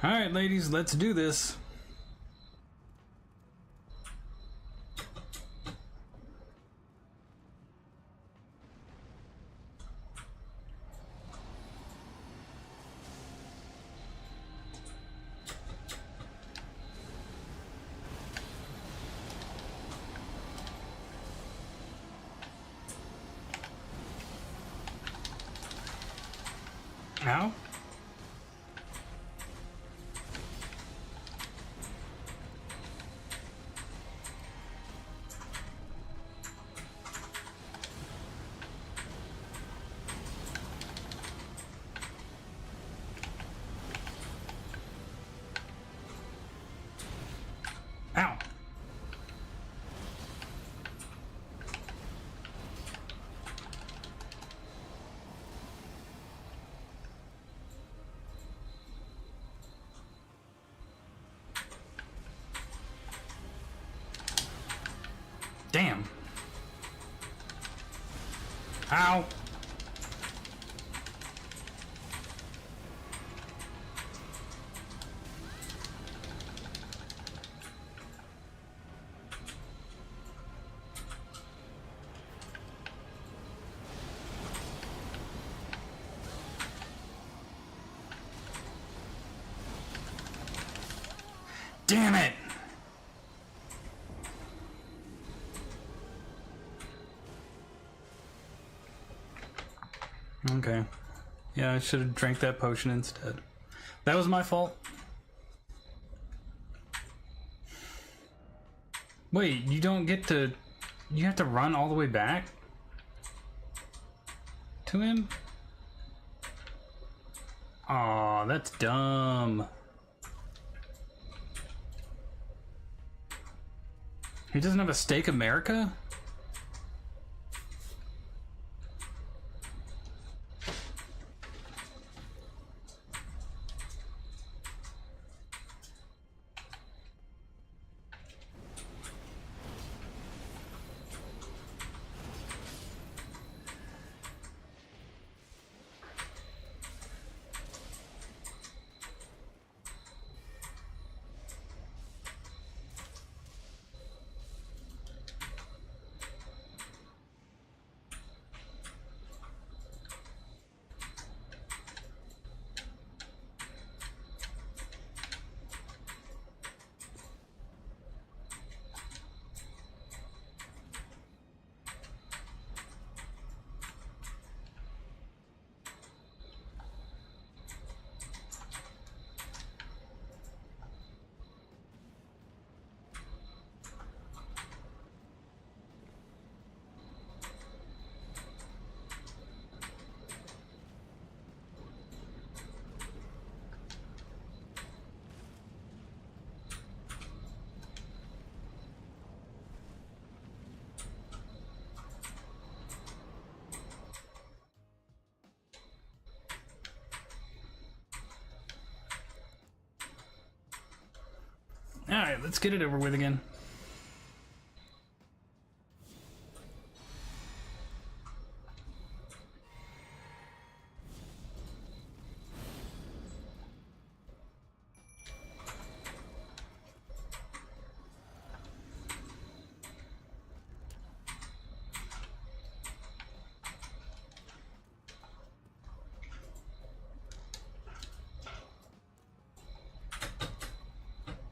Alright, ladies, let's do this. Ow. Ow! Damn it! Okay. Yeah, I should have drank that potion instead. That was my fault. Wait, you don't get to... You have to run all the way back? To him? Aw, that's dumb. He doesn't have a Stake America? Alright, let's get it over with again.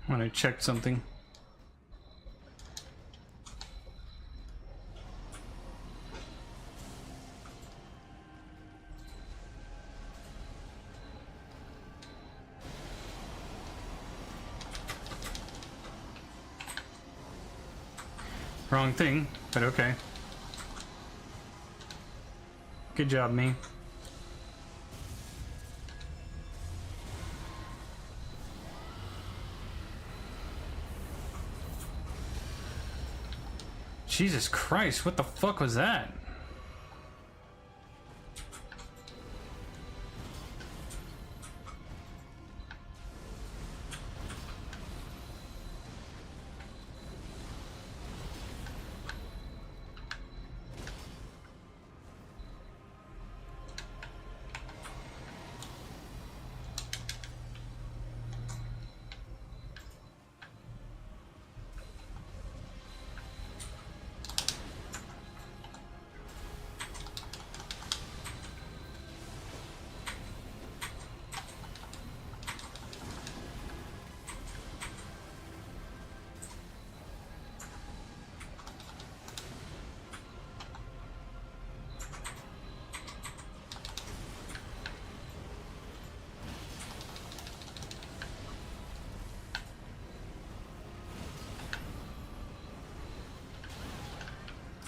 I want to check something. Wrong thing, but okay. Good job, me. Jesus Christ, what the fuck was that?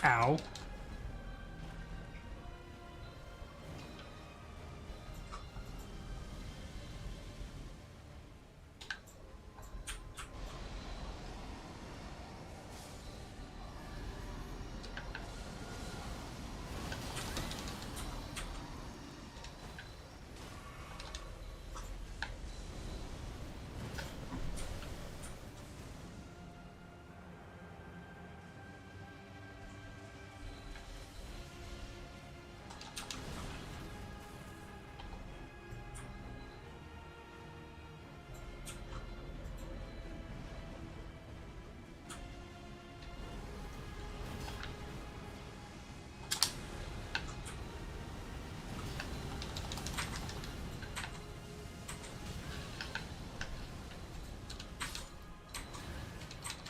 Ow.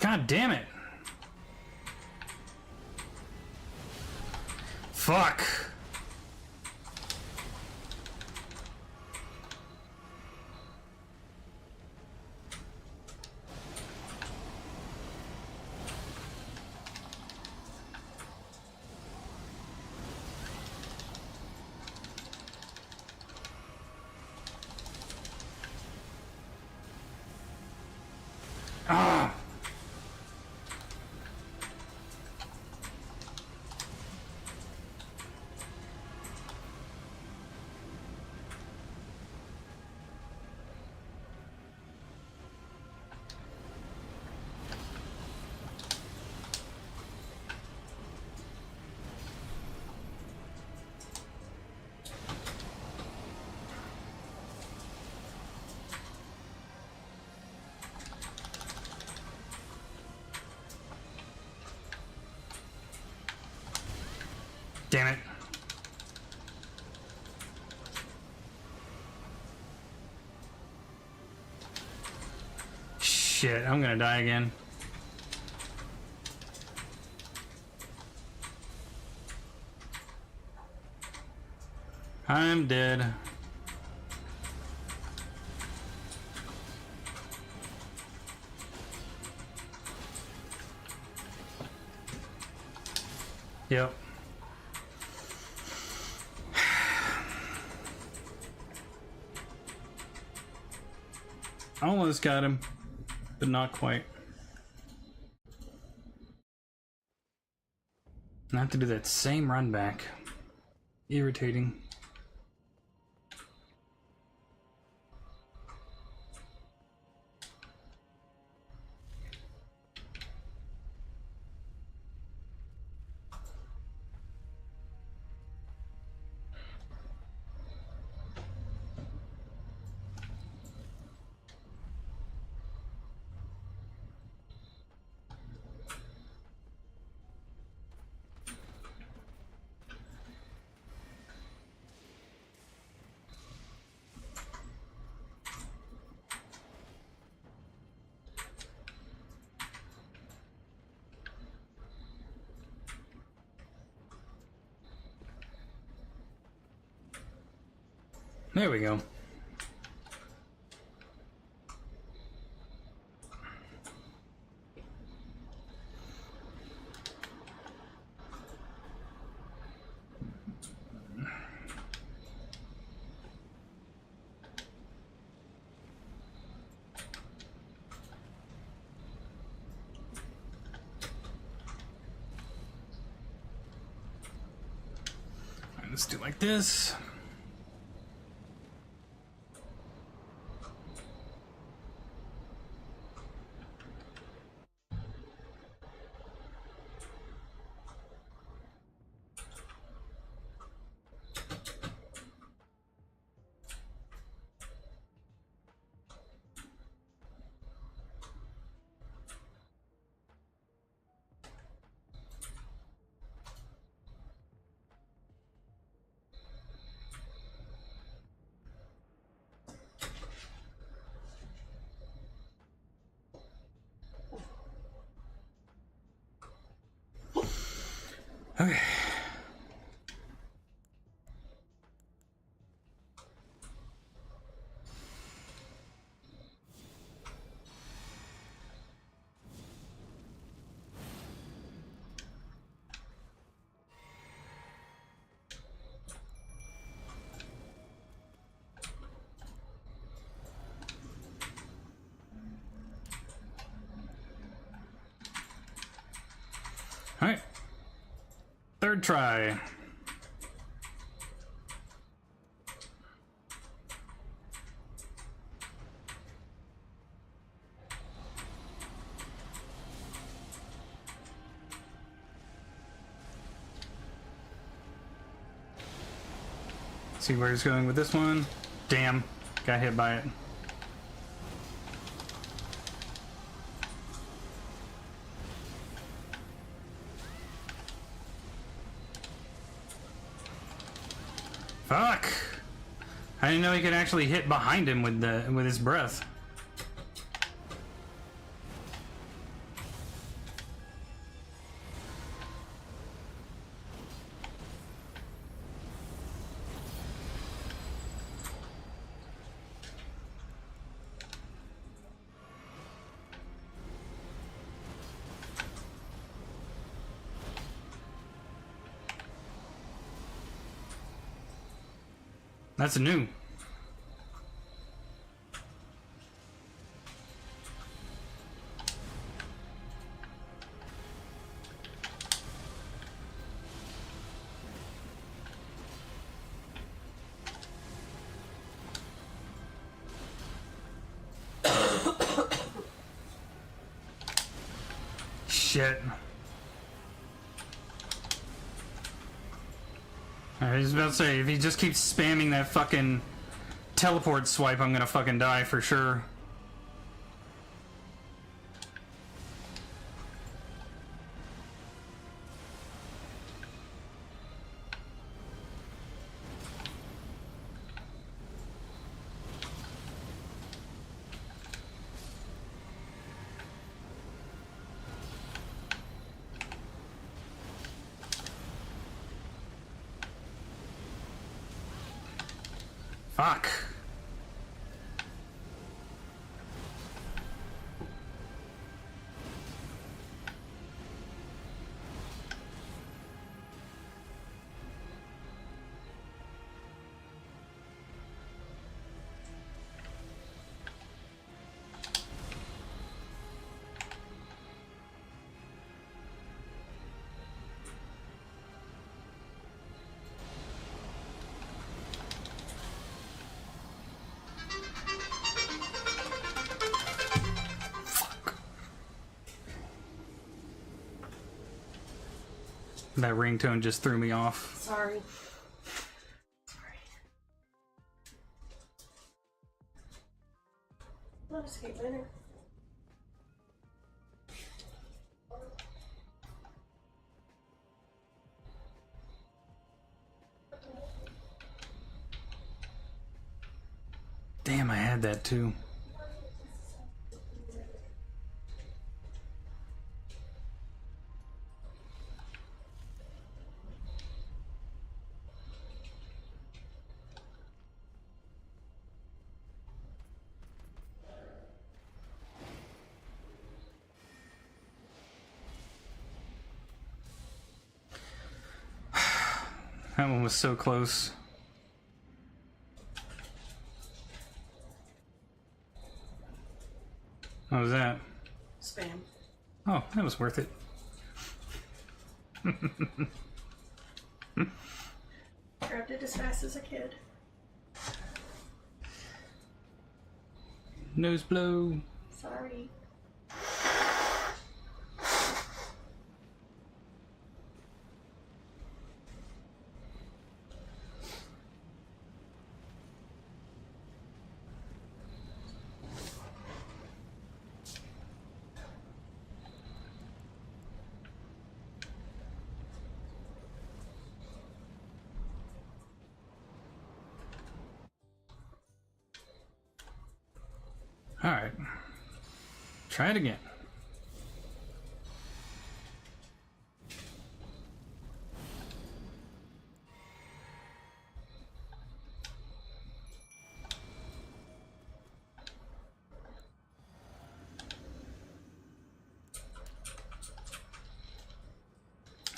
God damn it. Fuck. Ah. Damn it. Shit, I'm gonna die again. I'm dead. Yep. Almost got him, but not quite. I have to do that same run back. Irritating. There we go. Let's do like this. Okay. All right. Third try. See where he's going with this one. Damn, got hit by it. Fuck! I didn't know he could actually hit behind him with his breath. That's new. Shit. I was about to say, if he just keeps spamming that fucking teleport swipe, I'm gonna fucking die for sure. Fuck. That ringtone just threw me off. Sorry. Not escape winner. Damn, I had that too. That one was so close. What was that? Spam. Oh, that was worth it. Grabbed it as fast as I could. Nose blow. Sorry. All right. Try it again.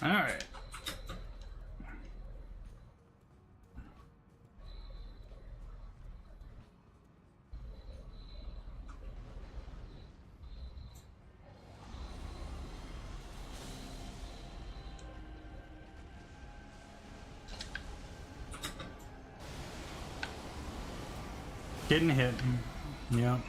All right. Getting hit. Yep.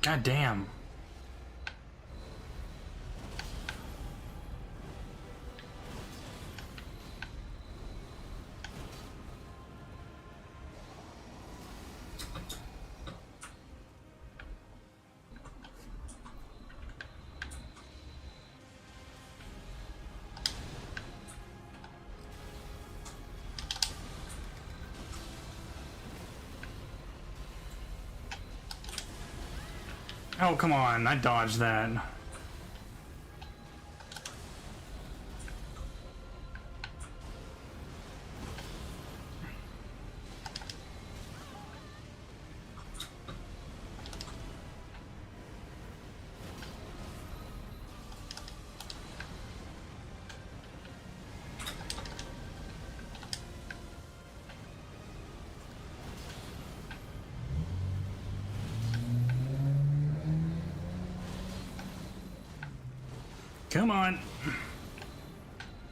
God damn. Oh, come on. I dodged that. Come on.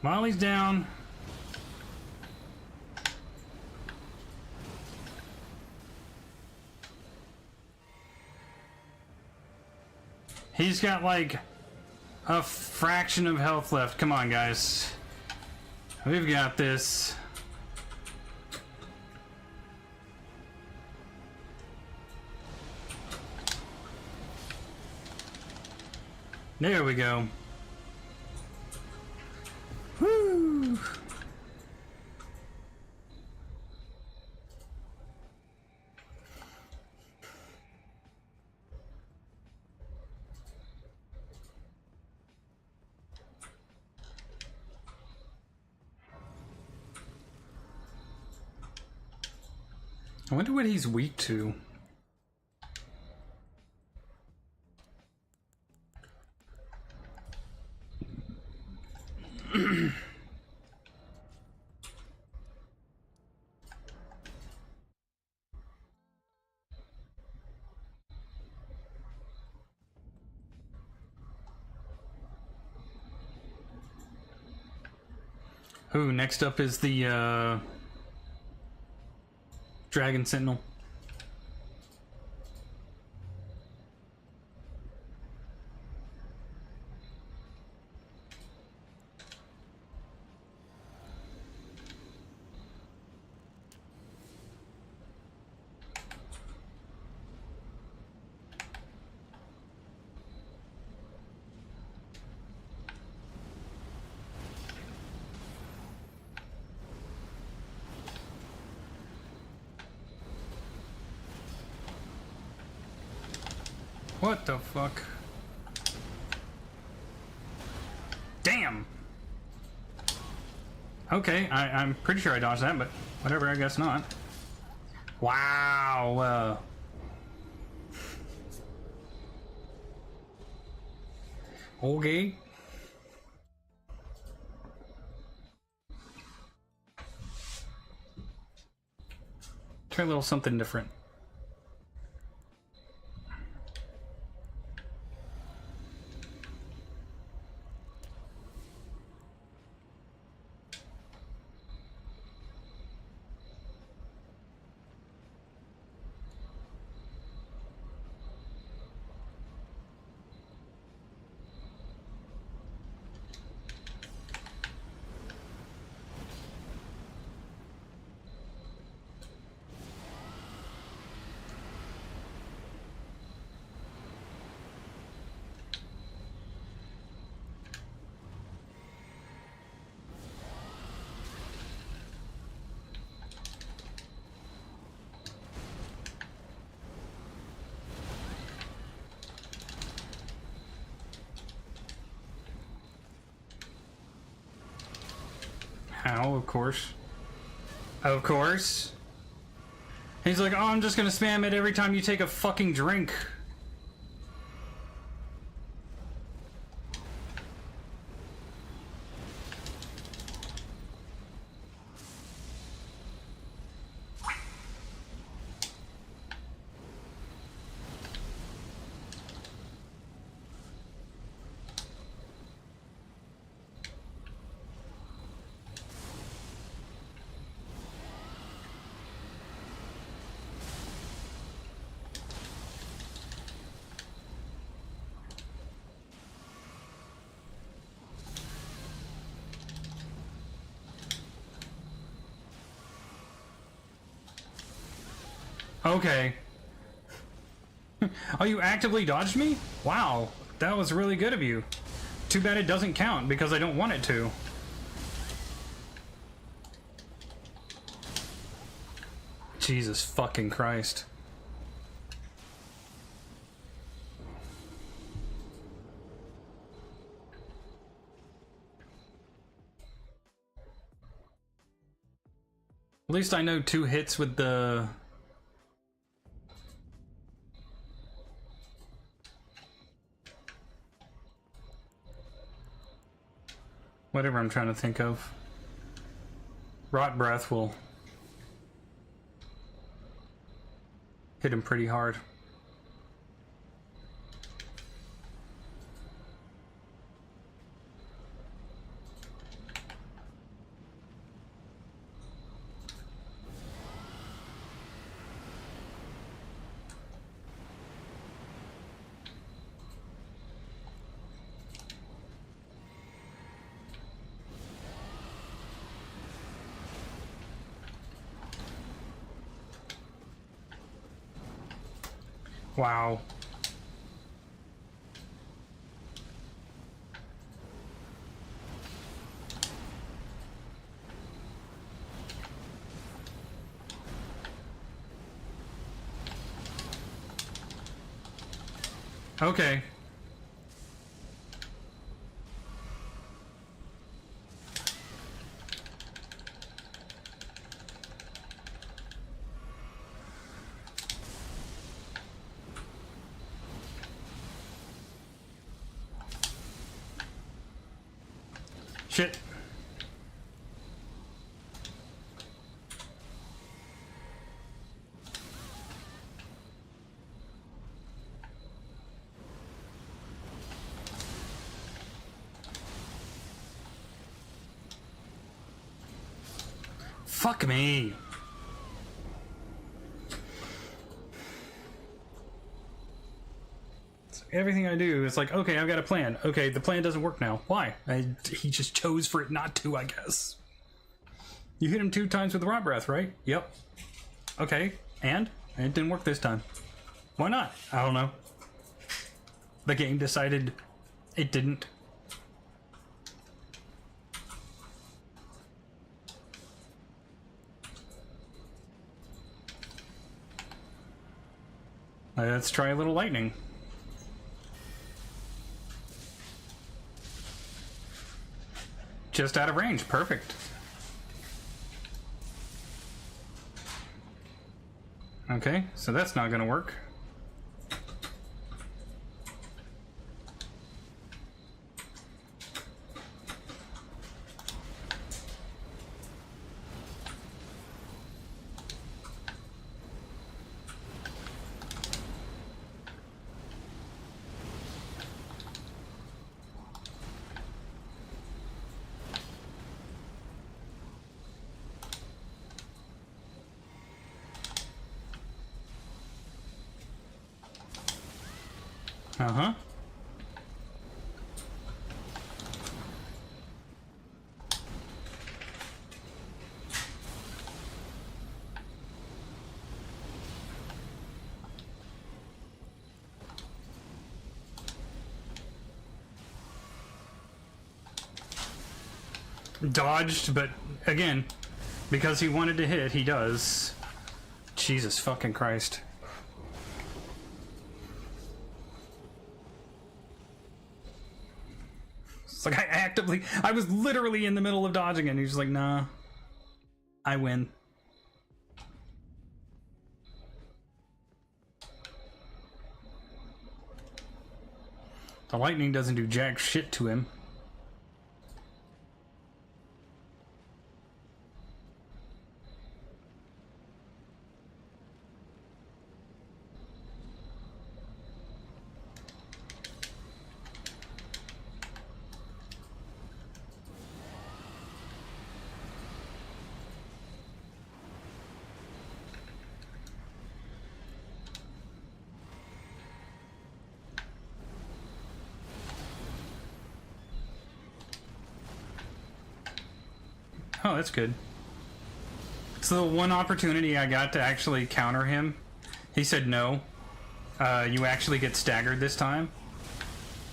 Molly's down. He's got like a fraction of health left. Come on, guys. We've got this. There we go. Woo! I wonder what he's weak to. Ooh, next up is the Dragon Sentinel. What the fuck? Damn! Okay, I'm pretty sure I dodged that, but whatever, I guess not. Wow! Okay. Try a little something different. How? Of course. Of course. He's like, oh, I'm just gonna spam it every time you take a fucking drink. Okay. Oh, you actively dodged me? Wow, that was really good of you. Too bad it doesn't count because I don't want it to. Jesus fucking Christ. At least I know 2 hits with the... whatever I'm trying to think of. Rot Breath will hit him pretty hard. Wow. Okay. Shit. Fuck me. So everything I do is like, okay, I've got a plan. Okay, the plan doesn't work now. Why? He just chose for it not to, I guess. You hit him 2 times with rot breath, right? Yep. Okay, and it didn't work this time. Why not? I don't know. The game decided it didn't. Let's try a little lightning. Just out of range. Perfect. Okay, so that's not gonna work. Uh-huh. Dodged, but again, because he wanted to hit, he does. Jesus fucking Christ. It's like I was literally in the middle of dodging it, and he's just like, nah, I win. The lightning doesn't do jack shit to him. Oh, that's good. So the one opportunity I got to actually counter him, he said no. You actually get staggered this time.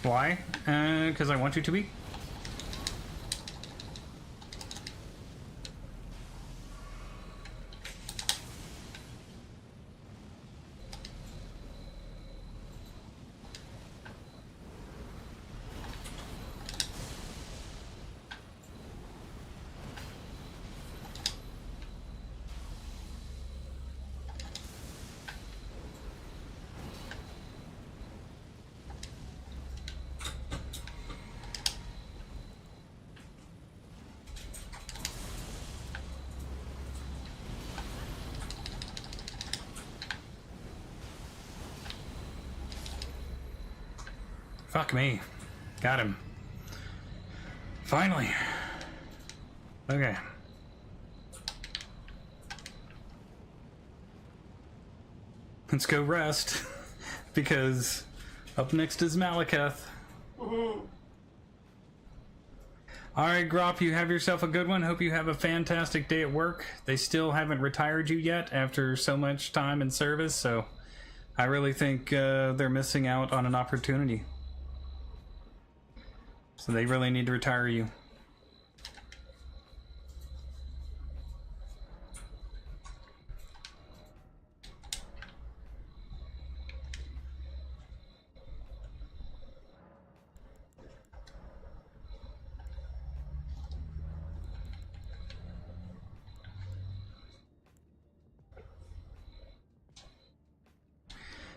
Why? Because I want you to be. Fuck me. Got him. Finally. Okay. Let's go rest. Because up next is Malekith. Alright, Grop, you have yourself a good one. Hope you have a fantastic day at work. They still haven't retired you yet after so much time in service, so I really think they're missing out on an opportunity. So they really need to retire you.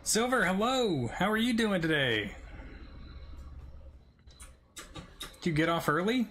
Silver, hello! How are you doing today? Did you get off early?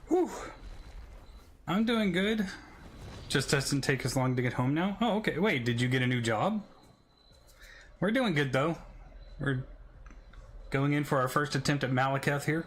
Whew. I'm doing good. Just doesn't take as long to get home now. Oh, okay. Wait, did you get a new job? We're doing good, though. We're going in for our first attempt at Malekith here.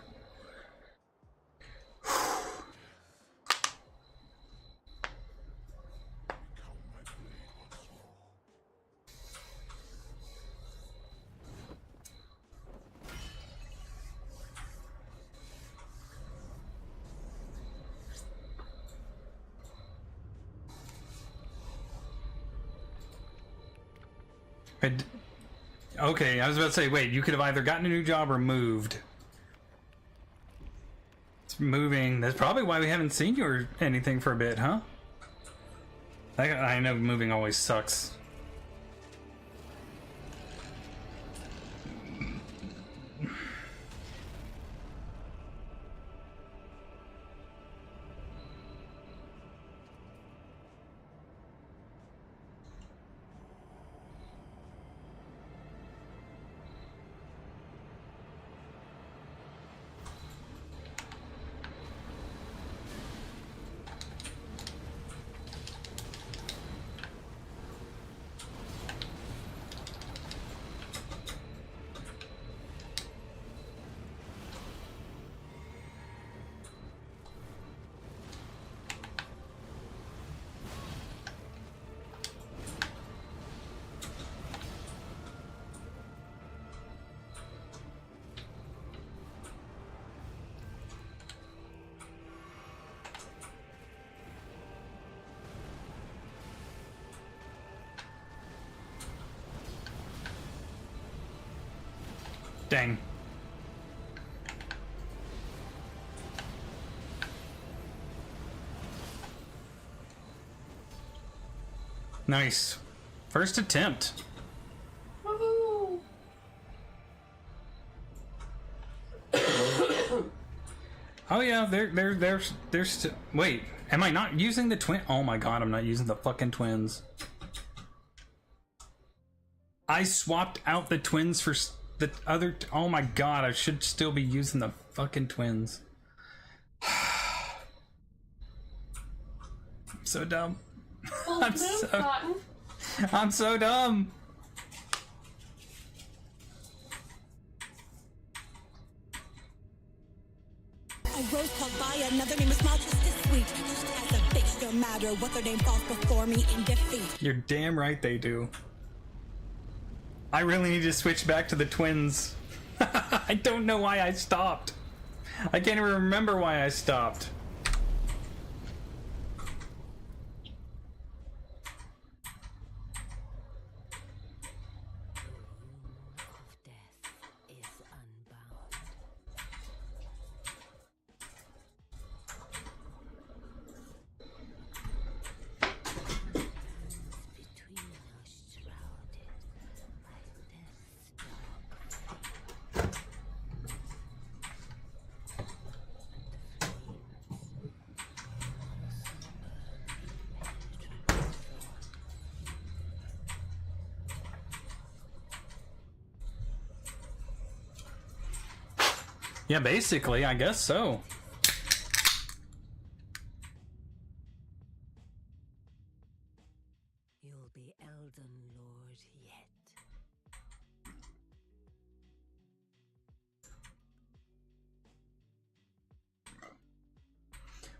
Okay, I was about to say, wait, you could have either gotten a new job or moved. It's moving. That's probably why we haven't seen you or anything for a bit, huh? I know moving always sucks. Dang. Nice. First attempt. Woohoo! Oh yeah, there's wait, am I not using the twin? Oh my god, I'm not using the fucking twins. I swapped out the twins for the other. Oh my god, I should still be using the fucking twins. I'm so dumb. Well, I'm move, so- Cotton. I'm so dumb. A rose called by another name is small, just as sweet. Just as a bitch, don't matter what their name falls before me in defeat. You're damn right they do. I really need to switch back to the twins. I don't know why I stopped. I can't even remember why I stopped. Yeah, basically, I guess so. You'll be Elden Lord yet.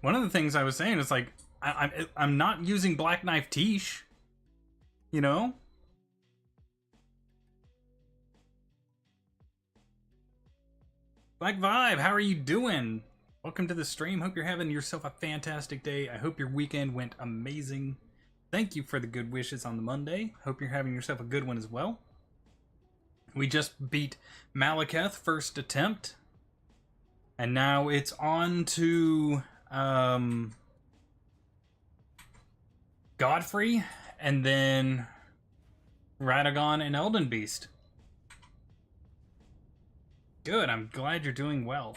One of the things I was saying is like, I'm not using Black Knife Tish, you know? Black Vibe, how are you doing? Welcome to the stream. Hope you're having yourself a fantastic day. I hope your weekend went amazing. Thank you for the good wishes on the Monday. Hope you're having yourself a good one as well. We just beat Malekith first attempt. And now it's on to Godfrey and then Radagon and Elden Beast. Good, I'm glad you're doing well.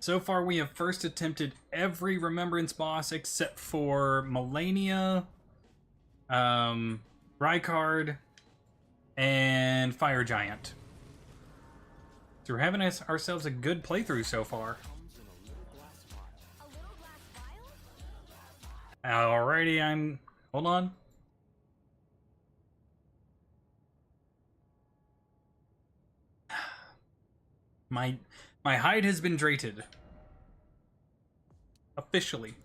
So far we have first attempted every Remembrance boss except for Melania, Rykard, and Fire Giant. So we're having ourselves a good playthrough so far. Alrighty, hold on. My hide has been draited. Officially.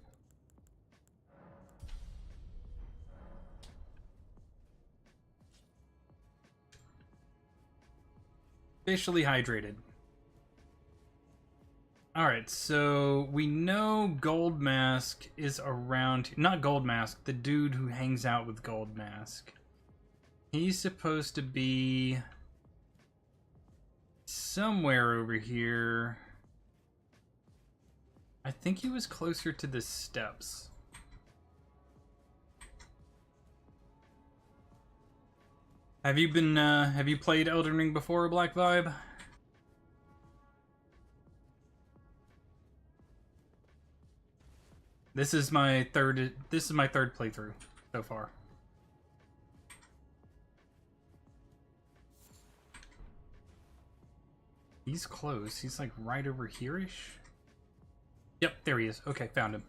Officially hydrated. Alright, so we know Gold Mask is around... Not Gold Mask, the dude who hangs out with Gold Mask. He's supposed to be... somewhere over here. I think he was closer to the steps. Have you played Elden Ring before, Black Vibe? This is my third playthrough so far. He's close. He's like right over here-ish. Yep, there he is. Okay, found him.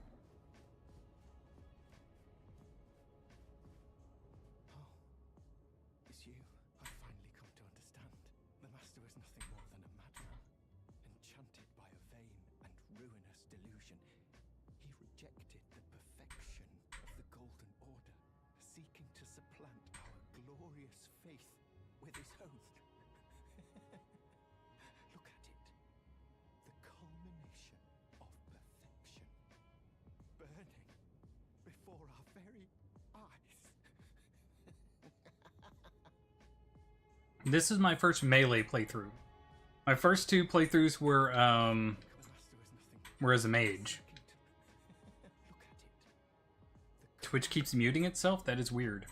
It's you. I've finally come to understand. The Master was nothing more than a madman, enchanted by a vain and ruinous delusion. He rejected the perfection of the Golden Order, seeking to supplant our glorious faith with his own. Look at it. The culmination of perfection. Burning before our very eyes. This is my first melee playthrough. My first two playthroughs were as a mage. Twitch keeps muting itself? That is weird.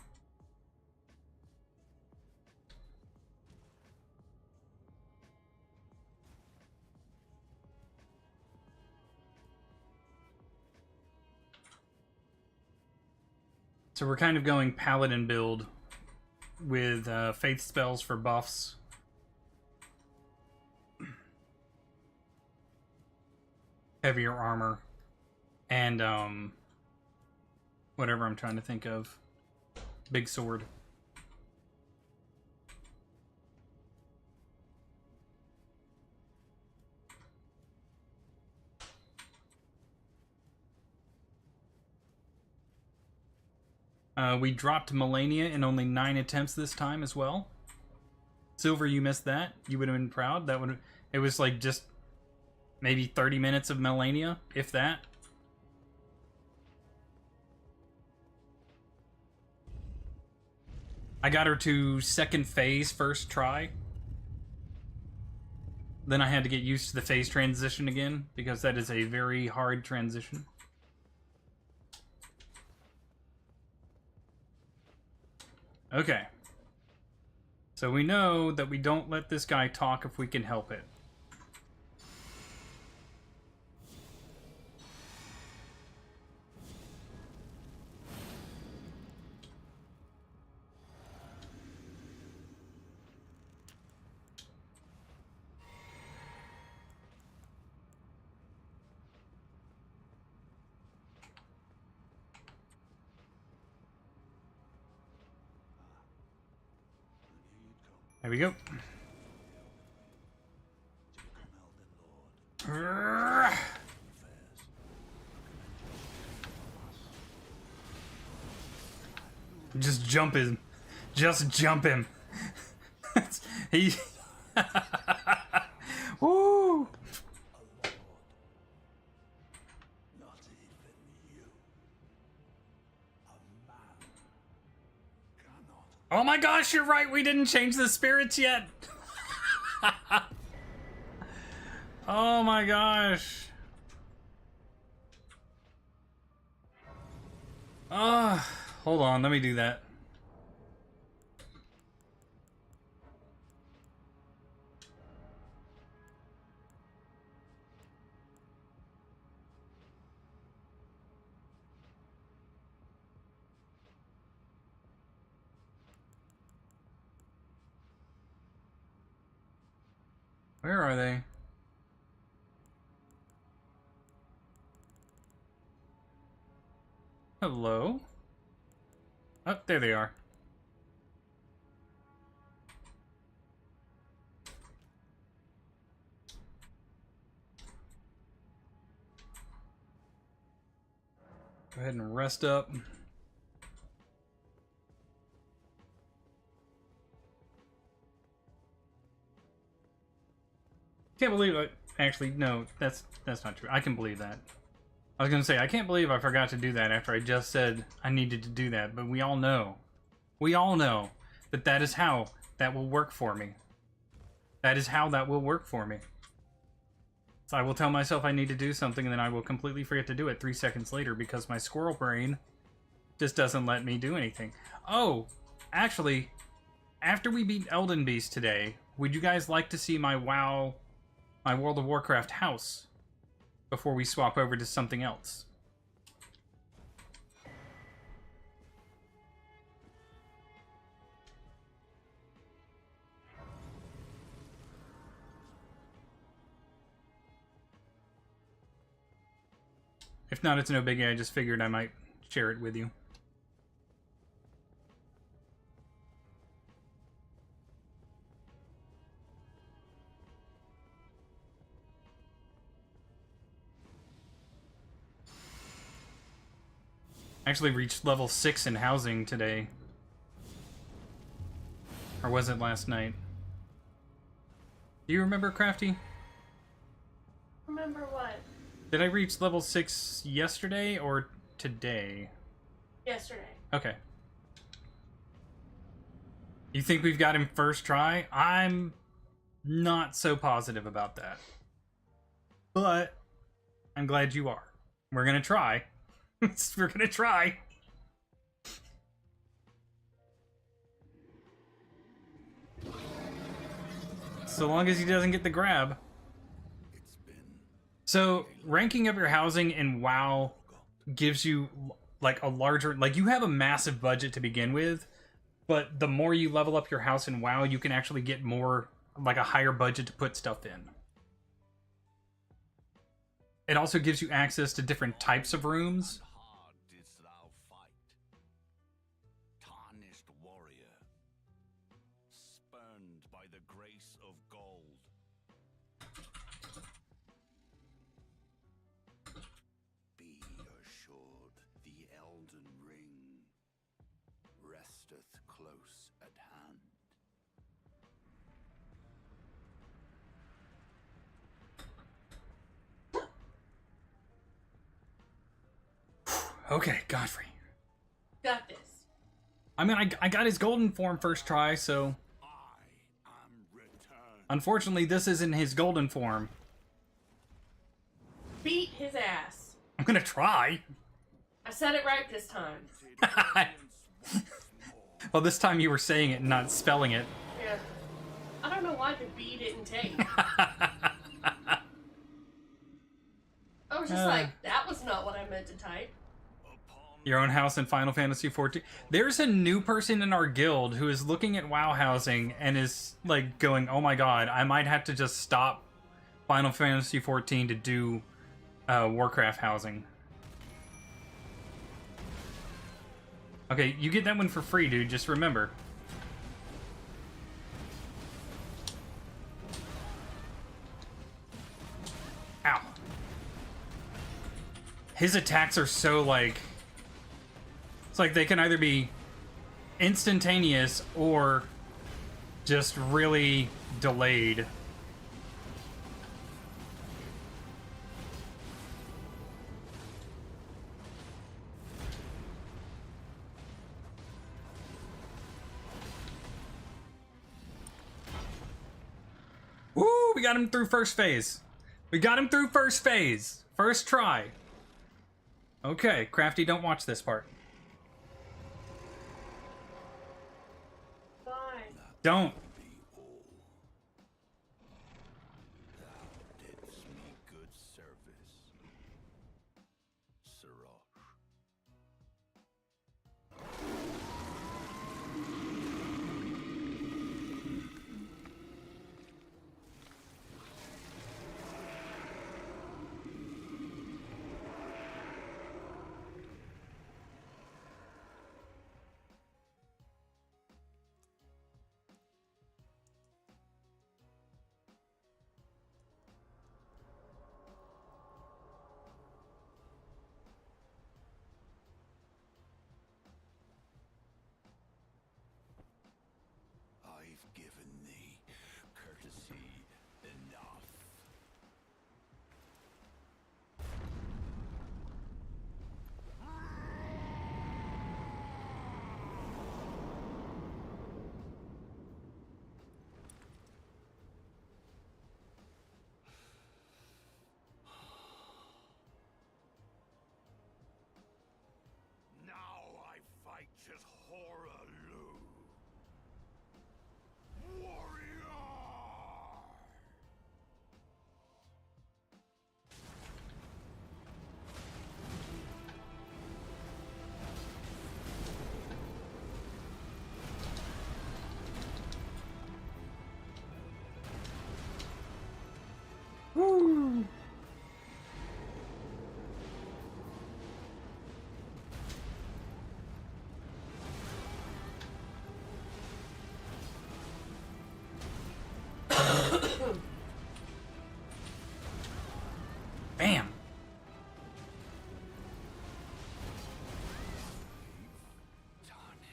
So we're kind of going paladin build with faith spells for buffs. Heavier armor. And whatever I'm trying to think of. Big sword. We dropped Melania in only 9 attempts this time as well. Silver, you missed that. You would have been proud. It was like just maybe 30 minutes of Melania, if that. I got her to second phase first try. Then I had to get used to the phase transition again, because that is a very hard transition. Okay. So we know that we don't let this guy talk if we can help it. There we go. Just jump him. Just jump him. He. Woo! Oh my gosh, you're right. We didn't change the spirits yet. Oh my gosh. Hold on. Let me do that. Where are they? Hello? Oh, there they are. Go ahead and rest up. Can't believe it. Actually, no, that's not true. I can believe that. I was gonna say, I can't believe I forgot to do that after I just said I needed to do that, but we all know that that is how that will work for me. That is how that will work for me. So I will tell myself I need to do something, and then I will completely forget to do it 3 seconds later because my squirrel brain just doesn't let me do anything. Oh, actually, after we beat Elden Beast today, would you guys like to see my my World of Warcraft house before we swap over to something else? If not, it's no biggie. I just figured I might share it with you. Actually reached level 6 in housing today. Or was it last night? Do you remember, Crafty? Remember what? Did I reach level 6 yesterday or today? Yesterday. Okay. You think we've got him first try? I'm not so positive about that. But I'm glad you are. We're gonna try. We're gonna try. So long as he doesn't get the grab. So, ranking up your housing in WoW gives you, like, a larger... Like, you have a massive budget to begin with, but the more you level up your house in WoW, you can actually get more, like, a higher budget to put stuff in. It also gives you access to different types of rooms. Hard didst thou fight, tarnished warrior, spurned by the grace of gold. Be assured, the Elden Ring resteth close at hand. Okay, Godfrey. Got this. I mean, I got his golden form first try, so... I am returned. Unfortunately, this isn't his golden form. Beat his ass. I'm gonna try. I said it right this time. Well, this time you were saying it and not spelling it. Yeah. I don't know why the B didn't take. I was just like, that was not what I meant to type. Your own house in Final Fantasy XIV. There's a new person in our guild who is looking at WoW housing and is like going, oh my god, I might have to just stop Final Fantasy XIV to do Warcraft housing. Okay, you get that one for free, dude. Just remember. his attacks are so like, it's like they can either be instantaneous or just really delayed. Woo, we got him through first phase. We got him through first phase. First try. Okay, Crafty, don't watch this part. Fine. Don't. Thou didst me good service, Sirach. I've given thee courtesy enough. Now I fight just Horaloo. Warrior! Woo. Bam.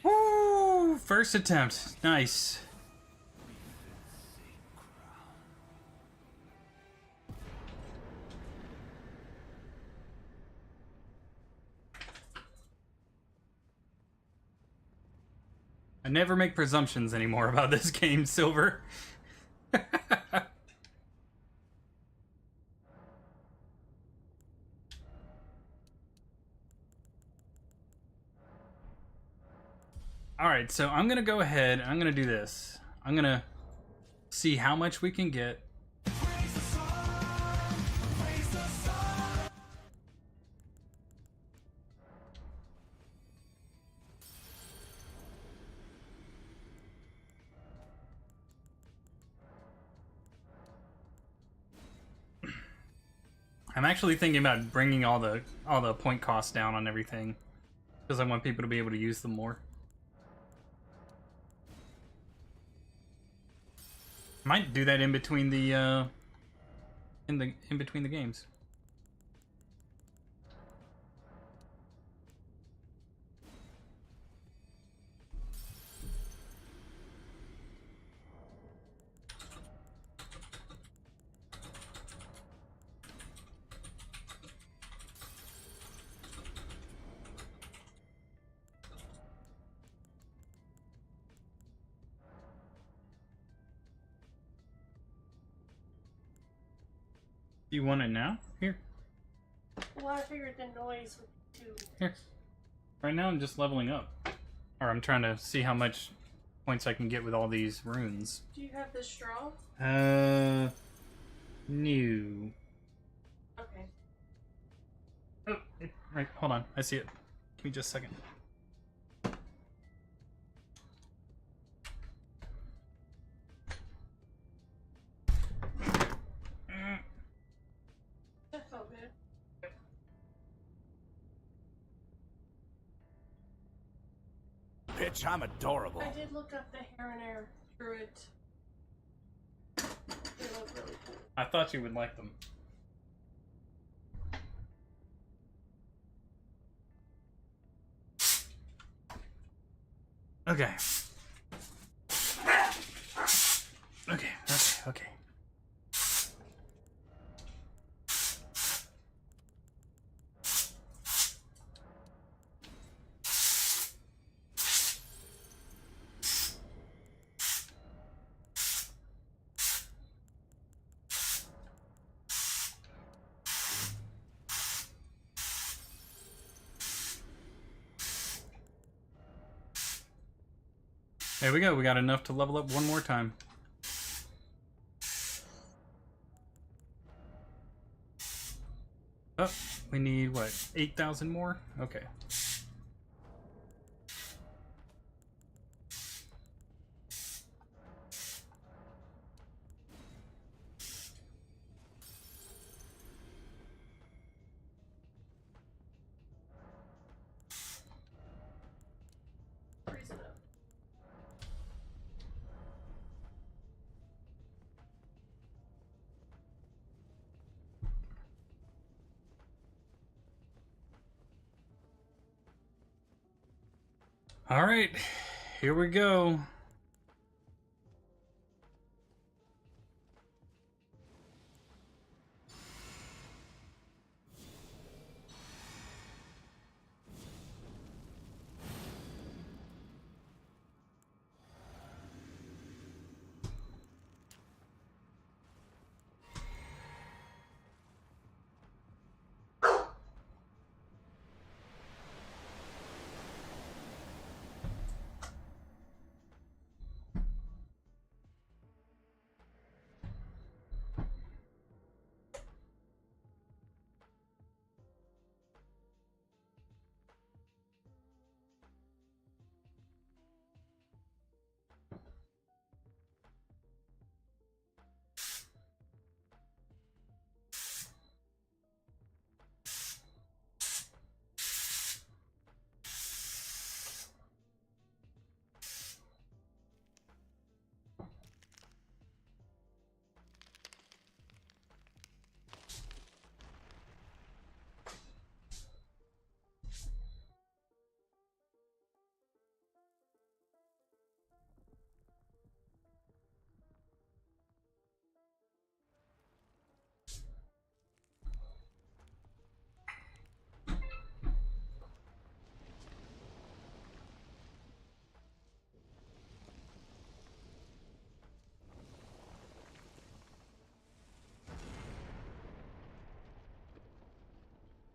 Woo! First attempt. Nice. I never make presumptions anymore about this game, Silver. Alright, so I'm gonna go ahead and I'm gonna do this. I'm gonna see how much we can get. I'm actually thinking about bringing all the point costs down on everything because I want people to be able to use them more. Might do that in between the in between the games. Do you want it now? Here. Well, I figured the noise would be too. Here. Right now I'm just leveling up. Or I'm trying to see how much points I can get with all these runes. Do you have the straw? New. Okay. Oh, right, hold on. I see it. Give me just a second. That felt good. Bitch, I'm adorable. I did look up the Heron Air Druid. They look really cool. I thought you would like them. Okay. Okay. There we go. We got enough to level up one more time. Oh, we need what? 8,000 more? Okay. Freezing up. All right. Here we go.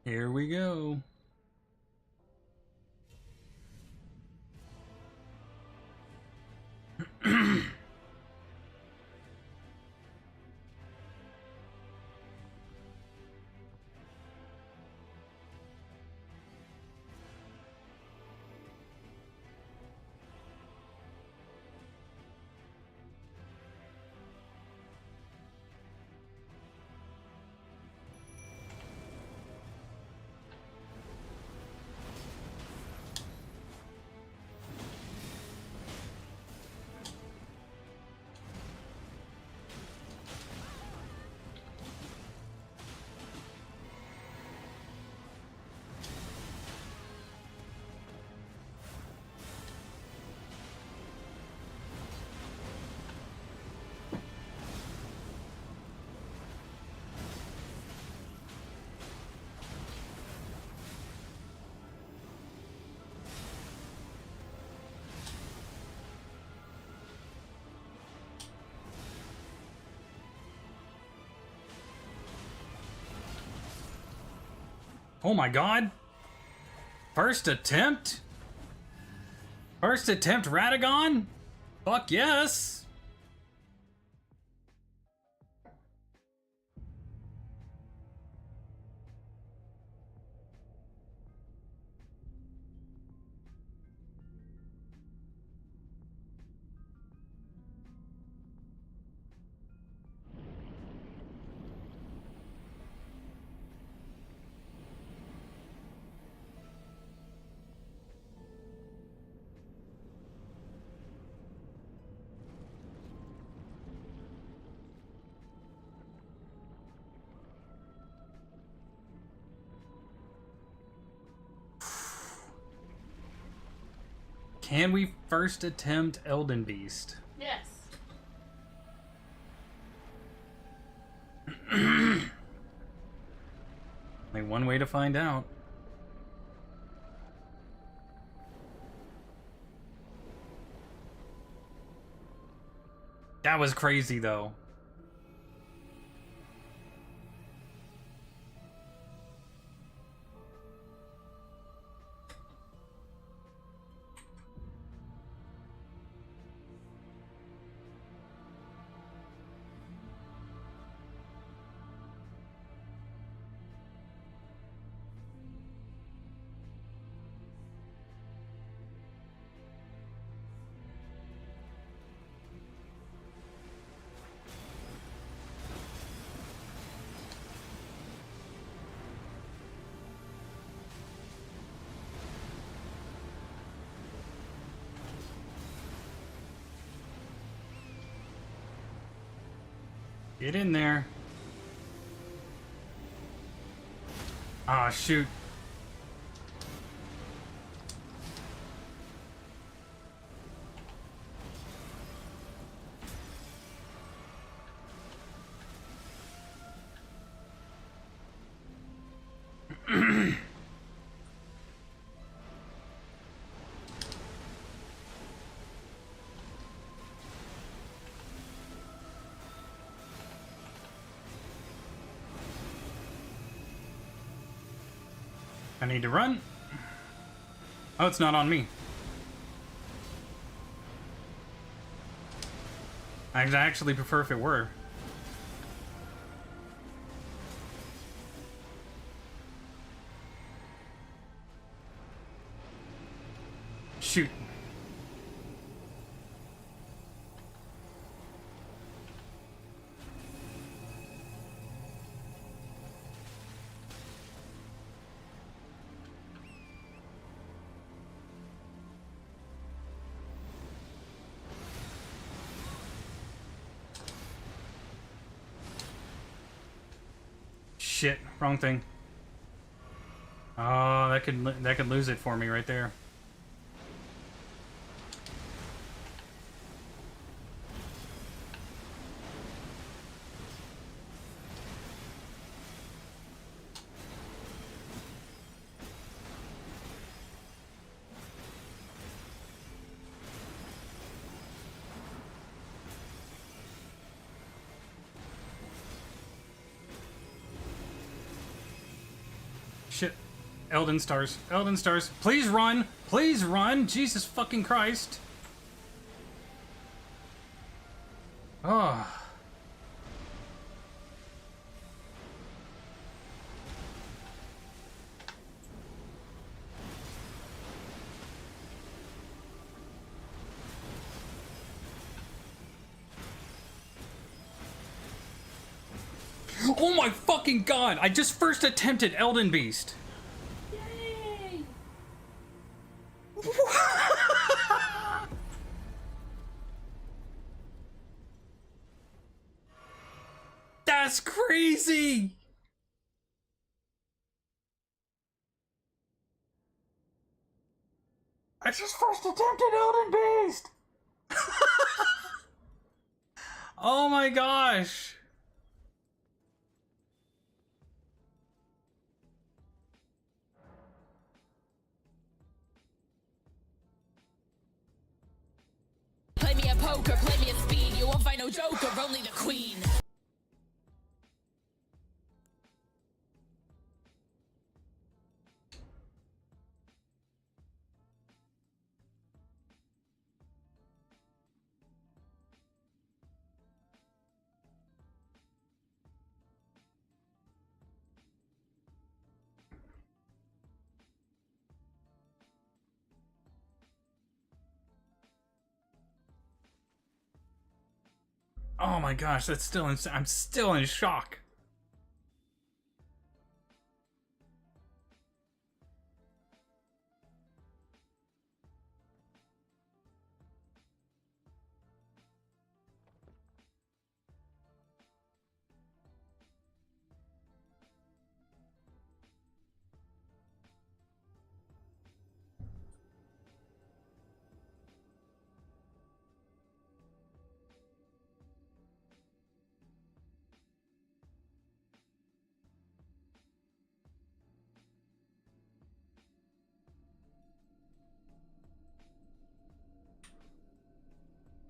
Here we go. Oh my god. First attempt? First attempt Radagon? Fuck yes. Can we first attempt Elden Beast? Yes. Only one way to find out. That was crazy, though. Get in there. Ah, shoot. I need to run. Oh, it's not on me. I'd actually prefer if it were. Shoot. Shit, wrong thing. Oh, that could lose it for me right there. Shit. Elden Stars. Elden Stars. Please run! Please run! Jesus fucking Christ! Oh. Oh my fucking god! I just first attempted Elden Beast! Yay! That's crazy! I just first attempted Elden Beast! Oh my gosh! Play me a poker, play me a speed. You won't find no joker, only the queen. Oh my gosh, that's still I'm still in shock.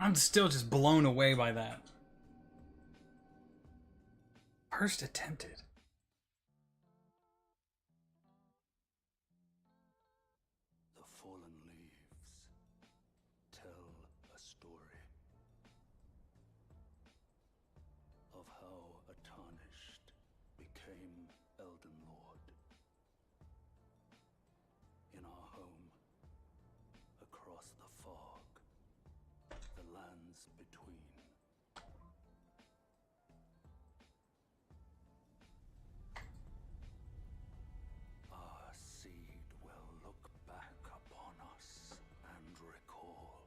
I'm still just blown away by that. First attempted. The fallen leaves tell a story of how a tarnished became Elden Lord. In our home, across the fog, the lands between. Our seed will look back upon us and recall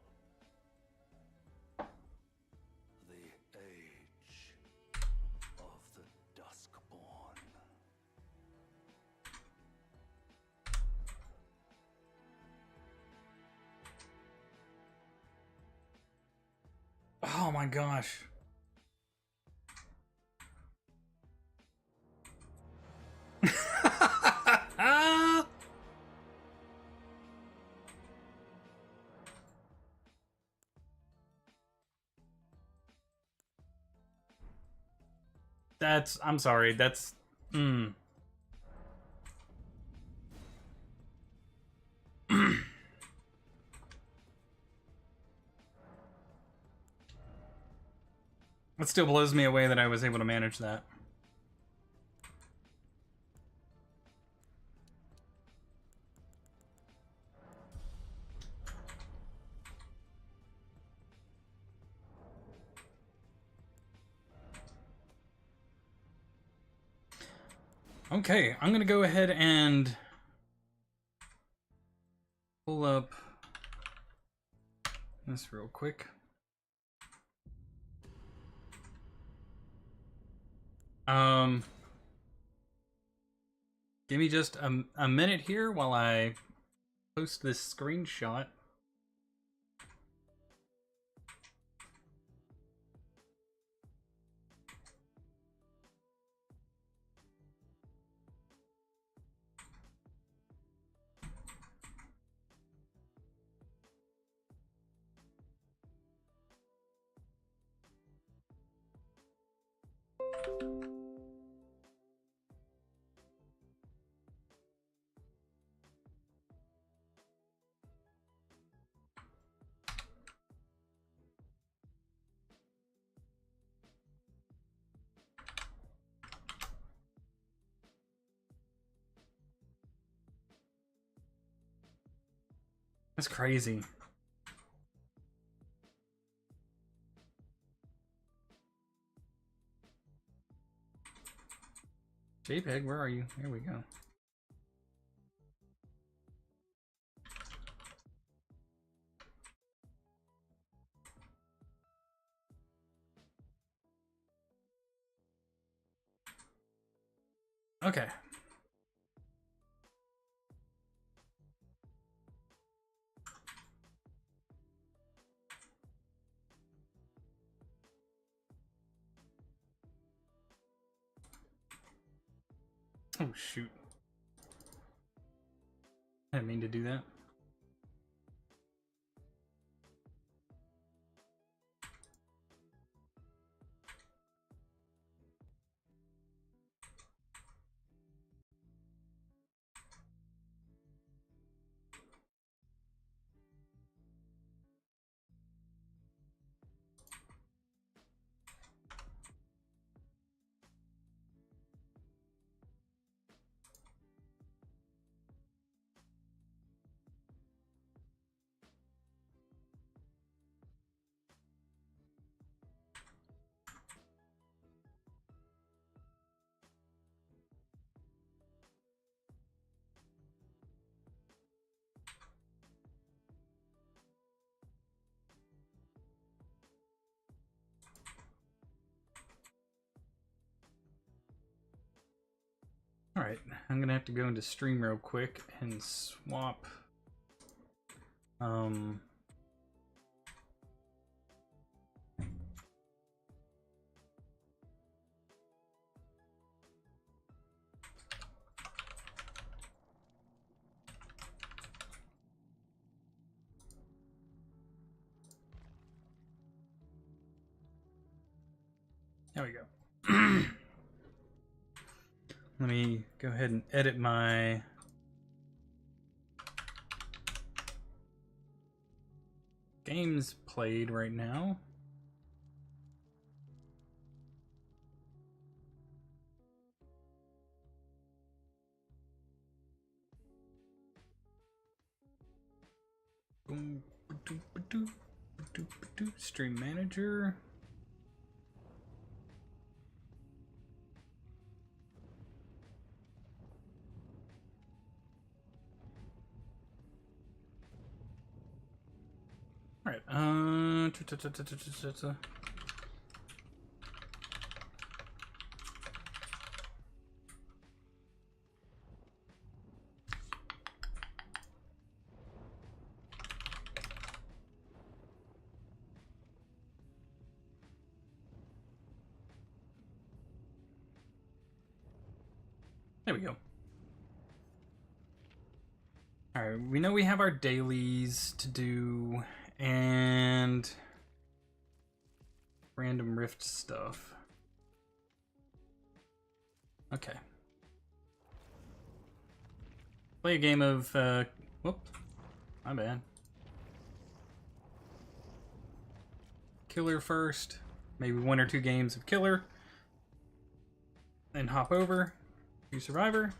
the age of the Duskborn. Oh my gosh. That's, I'm sorry, that's, It still blows me away that I was able to manage that. Okay, I'm gonna go ahead and pull up this real quick. Give me just a minute here while I post this screenshot. That's crazy. JPEG, where are you? Here we go. Okay. Oh, shoot. I didn't mean to do that. Alright, I'm gonna have to go into stream real quick and swap. There we go. Let me go ahead and edit my games played right now. Stream manager. All right. There we go. Alright, we know we have our dailies to do, and random rift stuff. Okay. Play a game of, whoop, my bad. Killer first, maybe 1 or 2 games of Killer, then hop over to Survivor.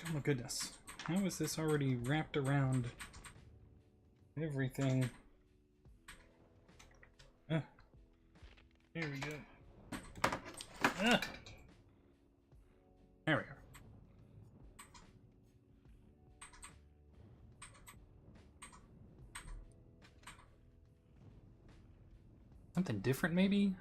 Oh my goodness. How is this already wrapped around everything? There we go. There we are. Something different, maybe?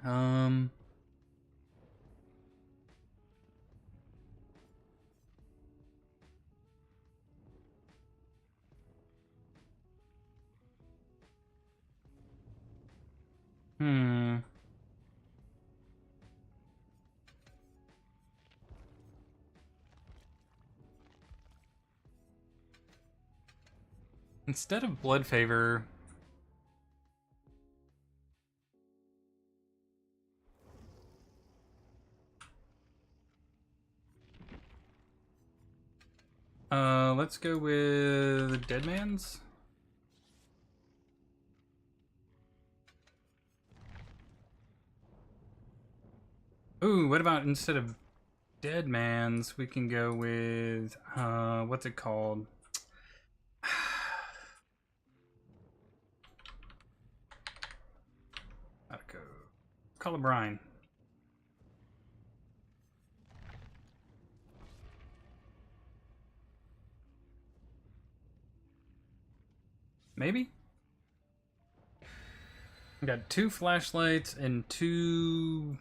Instead of Blood Favor, let's go with Dead Man's. Ooh, what about instead of Dead Man's, we can go with, what's it called? Gotta go. Call it Brine. Maybe? I got 2 flashlights and 2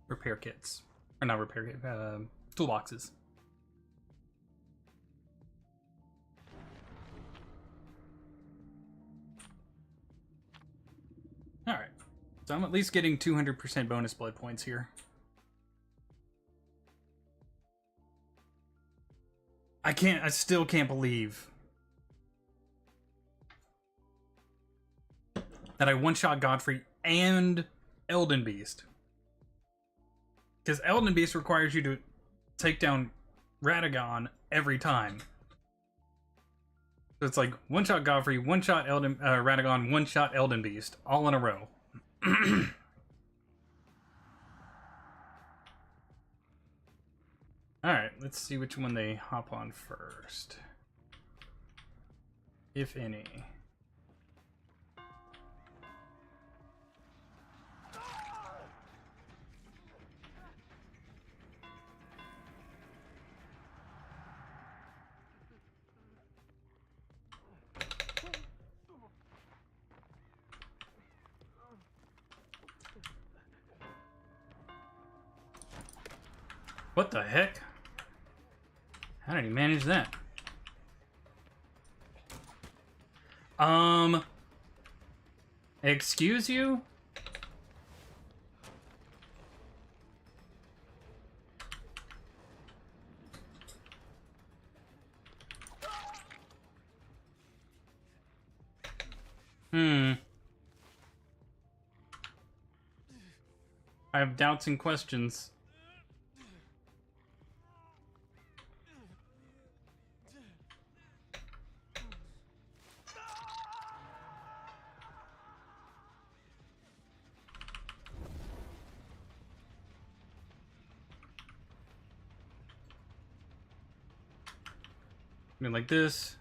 repair kits. Or not repair kit, toolboxes. Alright. So I'm at least getting 200% bonus blood points here. I still can't believe that I one-shot Godfrey and Elden Beast. Because Elden Beast requires you to take down Radagon every time. So it's like one-shot Godfrey, one-shot Radagon, one-shot Elden Beast, all in a row. Alright, let's see which one they hop on first. If any. What the heck? How did he manage that? Excuse you? I have doubts and questions. I mean, like this.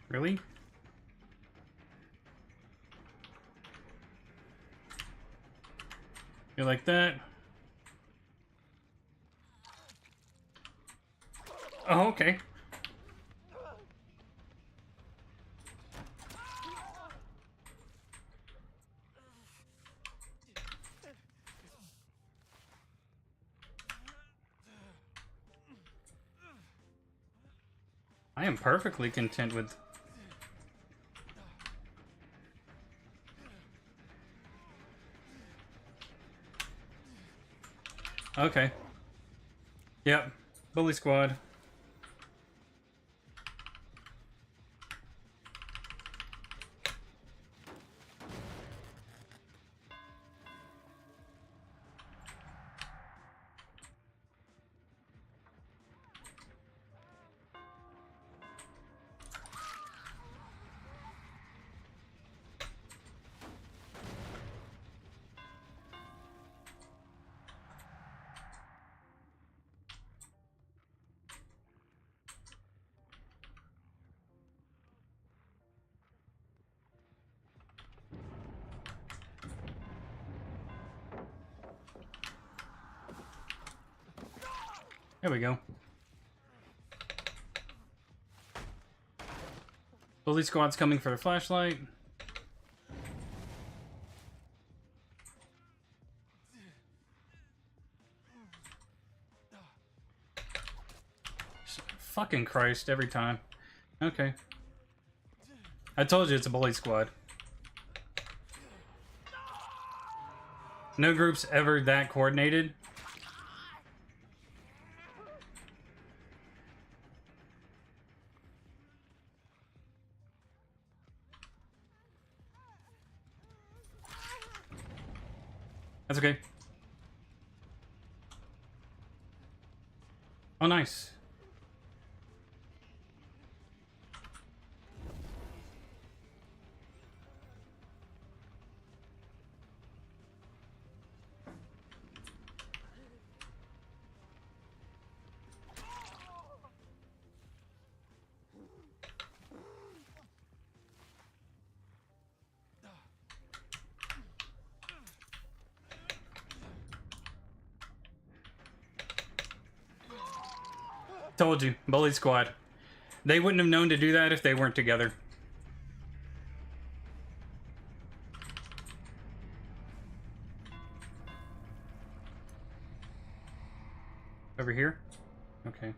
Really? You like that? Oh, okay. I am perfectly content with... Okay. Yep. Bully squad. There we go. Bully squad's coming for the flashlight. Fucking Christ, every time. Okay. I told you it's a bully squad. No group's ever that coordinated. That's okay. Oh, nice. Told you, bully squad. They wouldn't have known to do that if they weren't together. Over here? Okay.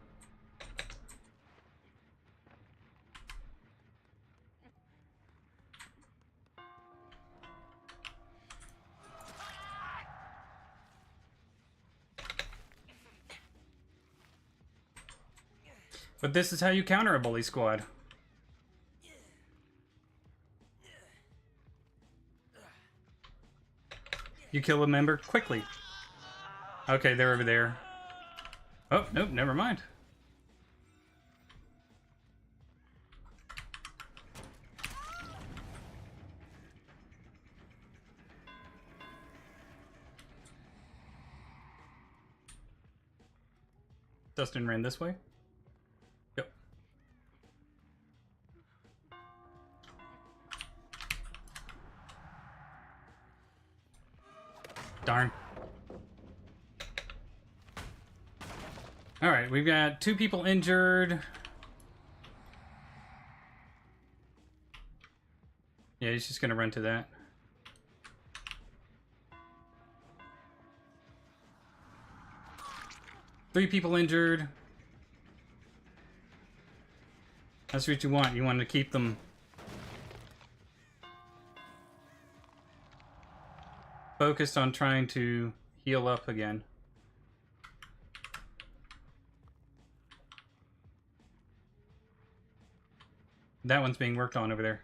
But this is how you counter a bully squad. You kill a member quickly. Okay, they're over there. Oh, nope, never mind. Dustin ran this way. Yep. Darn. Alright, we've got 2 people injured. Yeah, he's just gonna run to that. Three people injured. That's what you want. You want to keep them focused on trying to heal up again. That one's being worked on over there.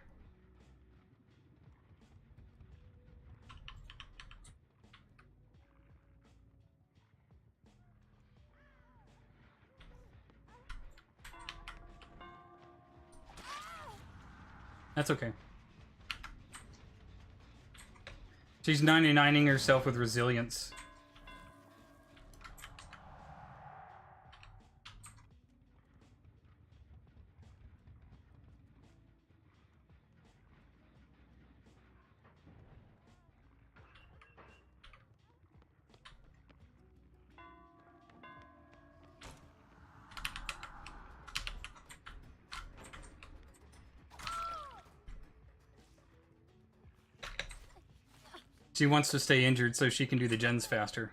That's okay. She's 99ing herself with resilience. She wants to stay injured so she can do the gens faster.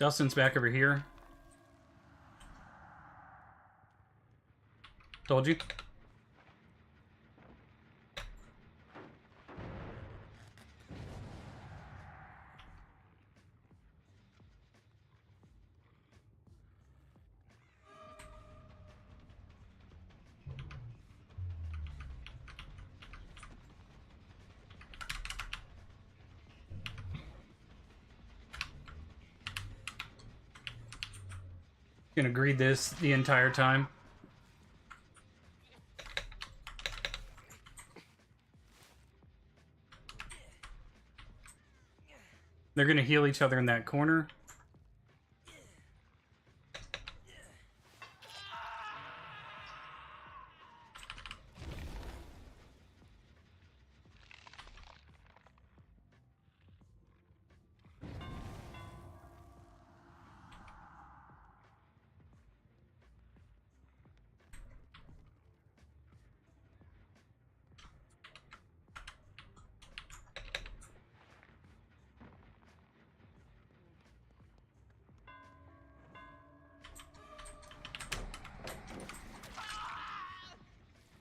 Dustin's back over here. Told you. Gonna greed this the entire time. They're gonna heal each other in that corner.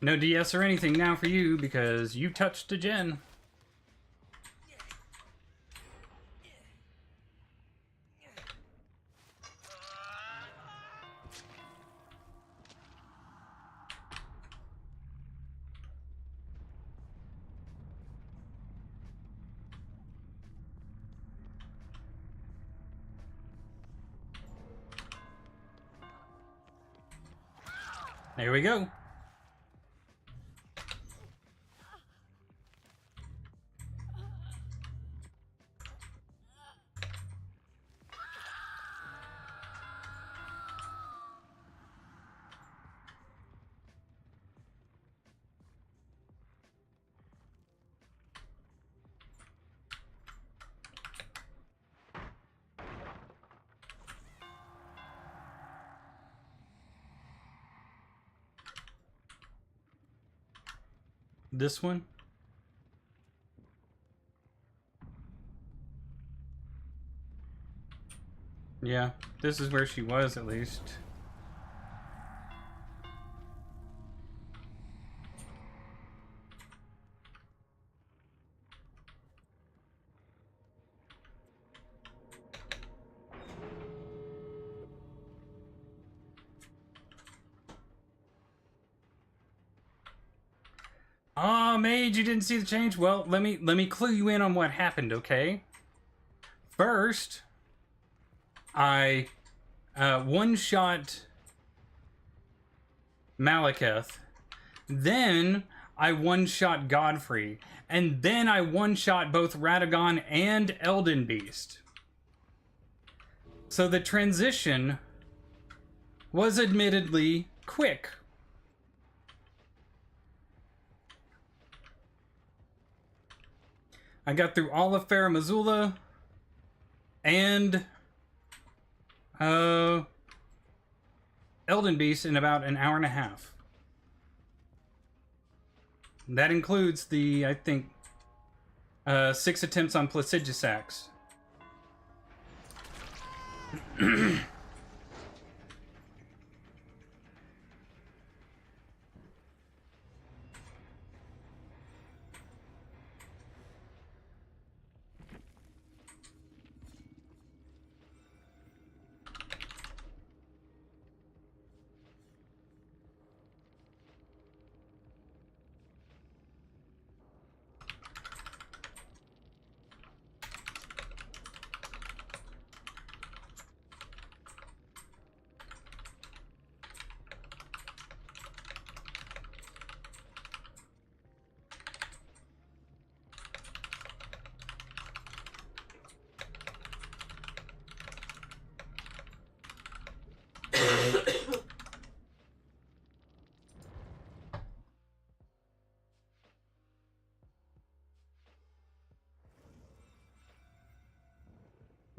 No DS or anything now for you because you touched a gen. There we go. This one? Yeah, this is where she was at least. Oh, Mage, you didn't see the change? Well, let me clue you in on what happened, okay? First, I one-shot Malekith, then I one-shot Godfrey, and then I one-shot both Radagon and Elden Beast. So the transition was admittedly quick. I got through all of Farum Azula and Elden Beast in about an hour and a half. That includes the, I think, 6 attempts on Placidusax.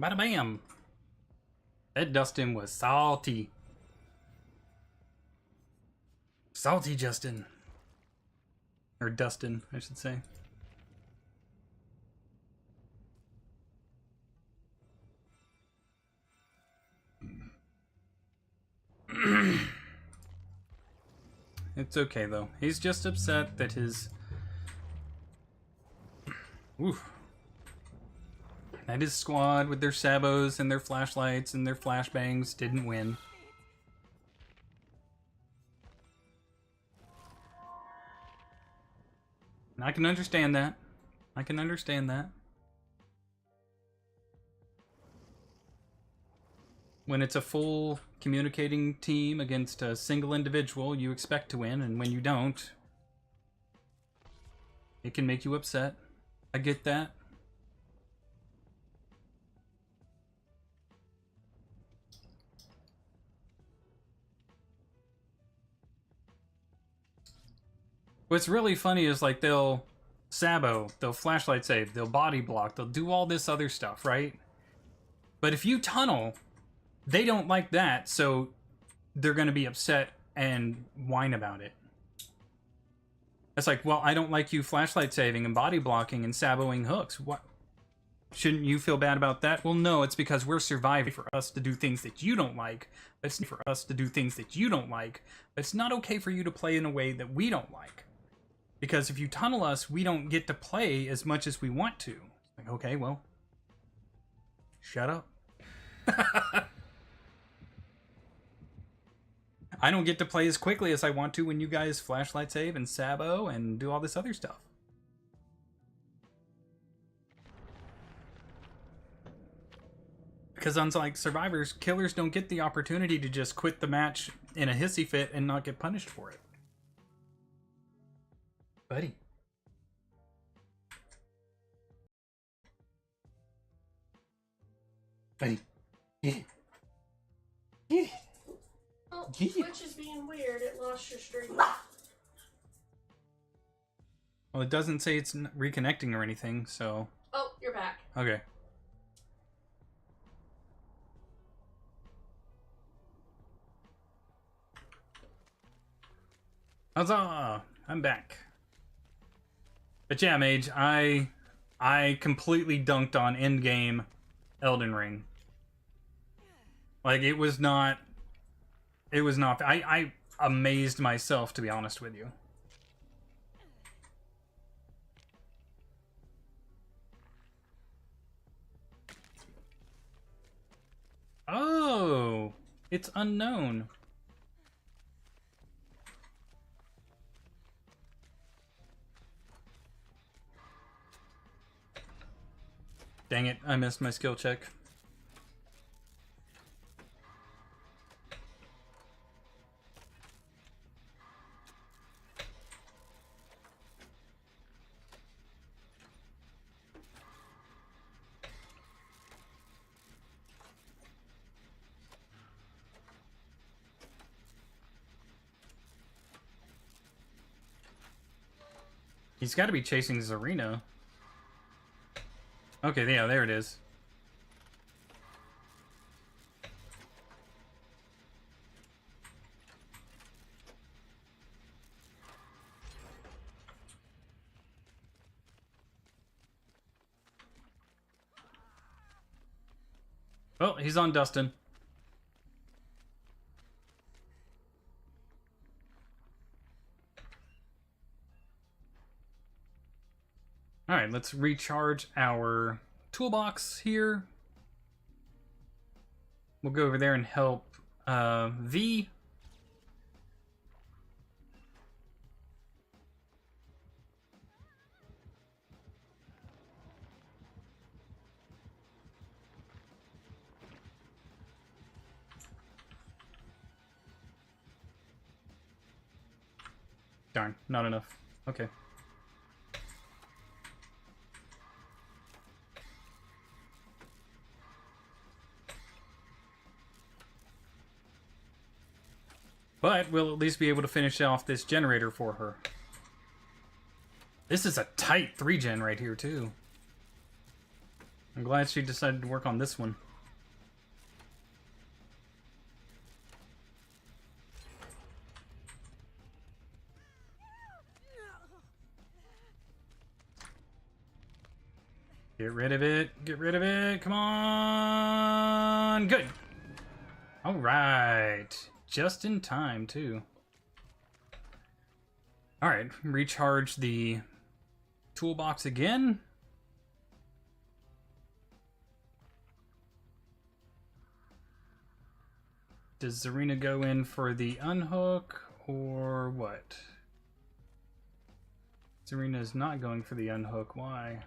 Bada bam! That Dustin was salty. Salty Justin. Or Dustin, I should say. It's okay though. He's just upset that his... Oof. That his squad with their sabos and their flashlights and their flashbangs didn't win. And I can understand that. I can understand that. When it's a full communicating team against a single individual, you expect to win, and when you don't, it can make you upset. I get that. What's really funny is like they'll sabo, they'll flashlight save, they'll body block, they'll do all this other stuff, right? But if you tunnel, they don't like that, so they're going to be upset and whine about it. It's like, well, I don't like you flashlight saving and body blocking and saboing hooks. What? Shouldn't you feel bad about that? Well, no, it's because we're surviving for us to do things that you don't like. It's for us to do things that you don't like. It's not okay for you to play in a way that we don't like. Because if you tunnel us, we don't get to play as much as we want to. Like, okay, well, shut up. I don't get to play as quickly as I want to when you guys flashlight save and sabo and do all this other stuff. Because unlike survivors, killers don't get the opportunity to just quit the match in a hissy fit and not get punished for it. Buddy. Buddy. Get it. Get it. Oh, Yeah. Twitch is being weird. It lost your stream. Well, it doesn't say it's reconnecting or anything, so... Oh, you're back. Okay. Huzzah! I'm back. But yeah, Mage, I completely dunked on endgame Elden Ring. Like, it was not... I amazed myself, to be honest with you. Oh! It's unknown. Dang it, I missed my skill check. He's got to be chasing Zarina. Okay, yeah, there it is. Oh, he's on Dustin. Alright, let's recharge our toolbox here. We'll go over there and help V. Darn, not enough. Okay. But we'll at least be able to finish off this generator for her. This is a tight 3-gen right here, too. I'm glad she decided to work on this one. Get rid of it. Get rid of it. Come on. Good. All right. Just in time, too. All right. Recharge the toolbox again. Does Zarina go in for the unhook or what? Zarina is not going for the unhook. Why?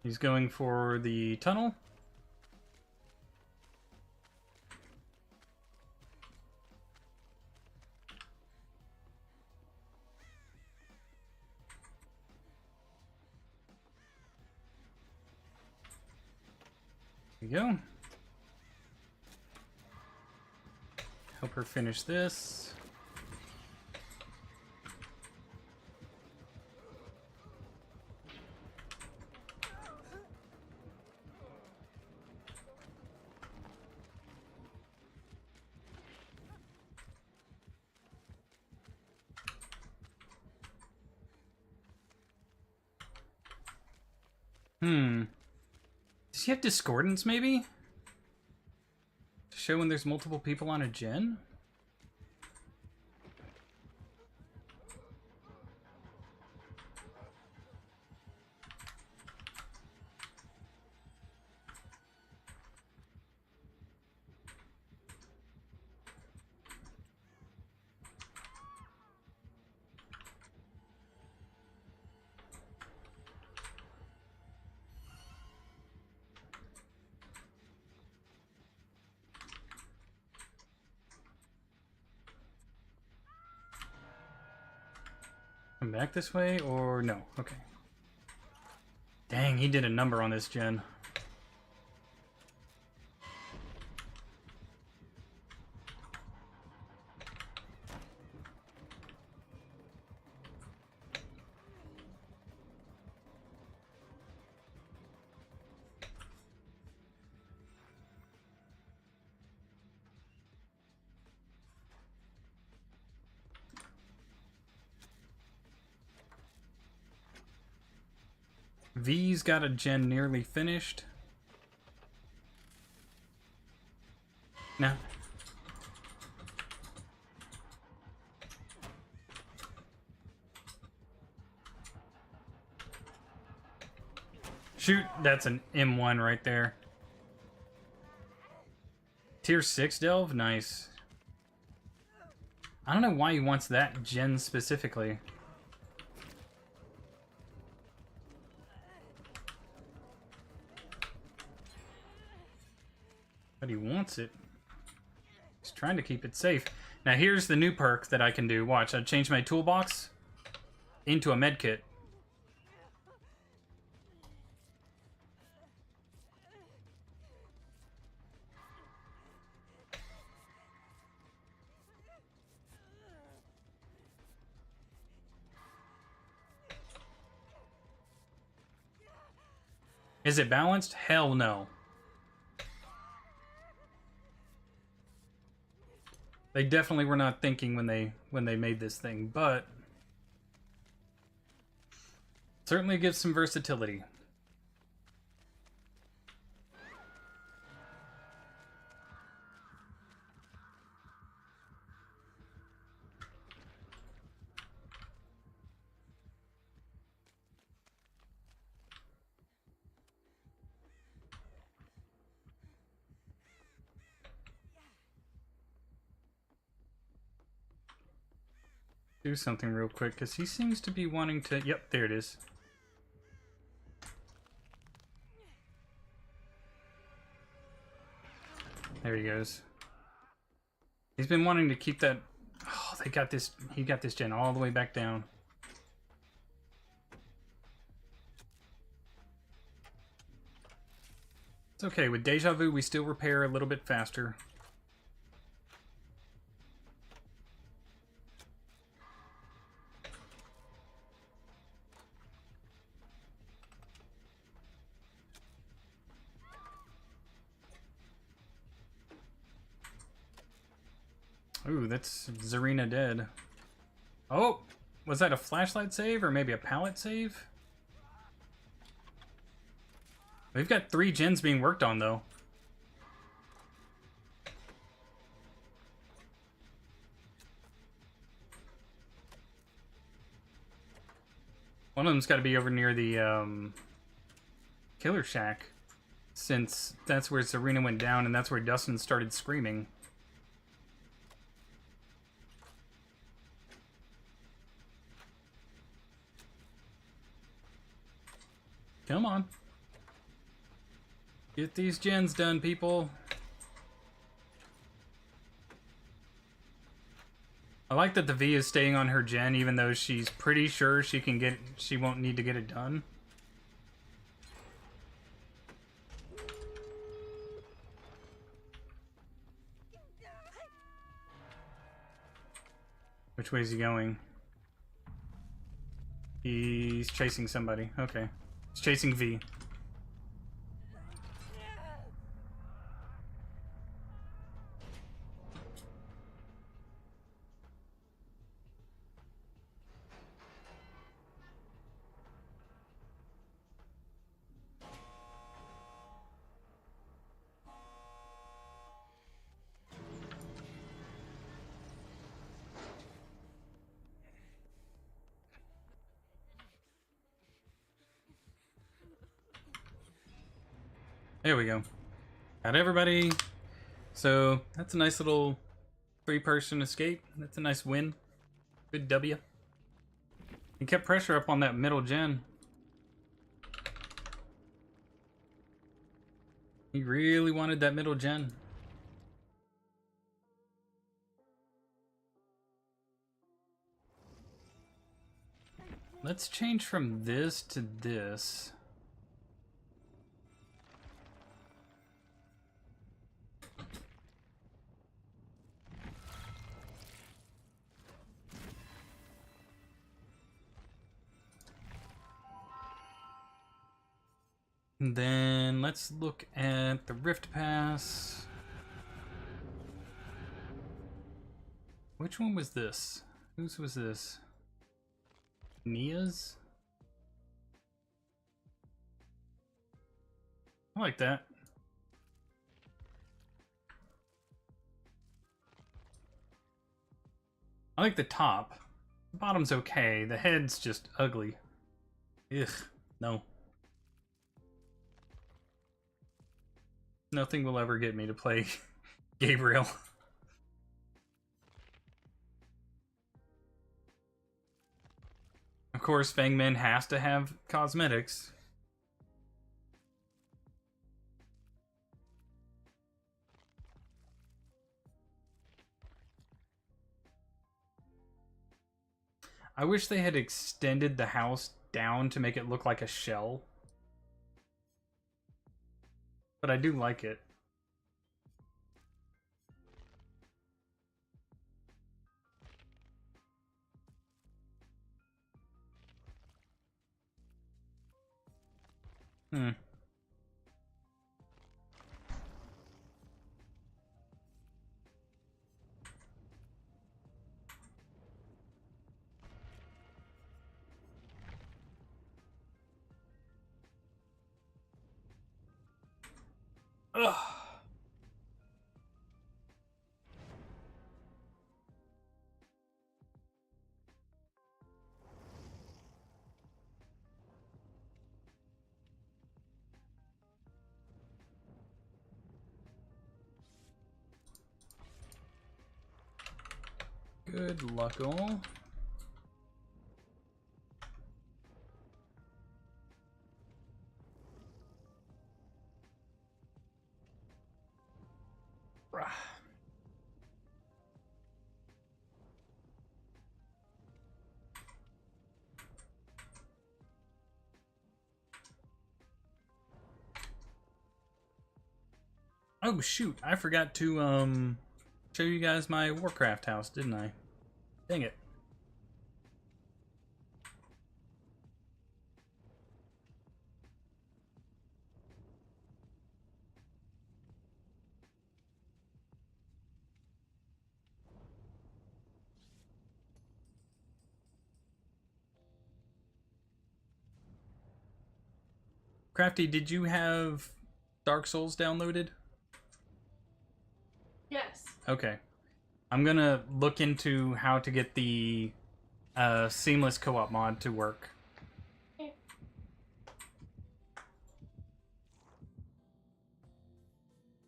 He's going for the tunnel. There we go. Help her finish this. Does he have discordance, maybe? To show when there's multiple people on a gen? Come back this way, or no? Okay. Dang, he did a number on this gen. V's got a gen nearly finished. Now, shoot, that's an M1 right there. Tier 6 delve? Nice. I don't know why he wants that gen specifically. But he wants it. He's trying to keep it safe. Now here's the new perk that I can do. Watch, I change my toolbox into a med kit. Is it balanced? Hell no. They definitely were not thinking when they made this thing, but certainly gives some versatility. Do something real quick, because he seems to be wanting to... Yep, there it is. There he goes. He's been wanting to keep that... Oh, they got this... He got this gen all the way back down. It's okay. With Deja Vu, we still repair a little bit faster. Ooh, that's Zarina dead. Oh! Was that a flashlight save or maybe a pallet save? We've got 3 gens being worked on, though. One of them's got to be over near the killer shack, since that's where Zarina went down and that's where Dustin started screaming. Come on. Get these gens done, people. I like that the V is staying on her gen, even though she's pretty sure she won't need to get it done. Which way is he going? He's chasing somebody. Okay. He's chasing V. There we go. Got everybody. So that's a nice little 3-person escape. That's a nice win. Good W. He kept pressure up on that middle gen. He really wanted that middle gen. Let's change from this to this. And then let's look at the Rift Pass. Which one was this? Whose was this? Nia's? I like that. I like the top. The bottom's okay. The head's just ugly. Ugh, no. Nothing will ever get me to play Gabriel. Of course, Fangman has to have cosmetics. I wish they had extended the house down to make it look like a shell. But I do like it. Ugh. Good luck, all. Oh shoot, I forgot to show you guys my Warcraft house, didn't I? Dang it. Crafty, did you have Dark Souls downloaded? Yes. Okay. I'm gonna look into how to get the seamless co-op mod to work. Okay.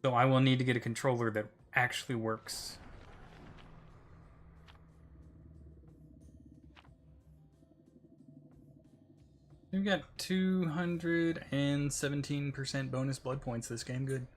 So I will need to get a controller that actually works. We've got 217% bonus blood points this game. Good.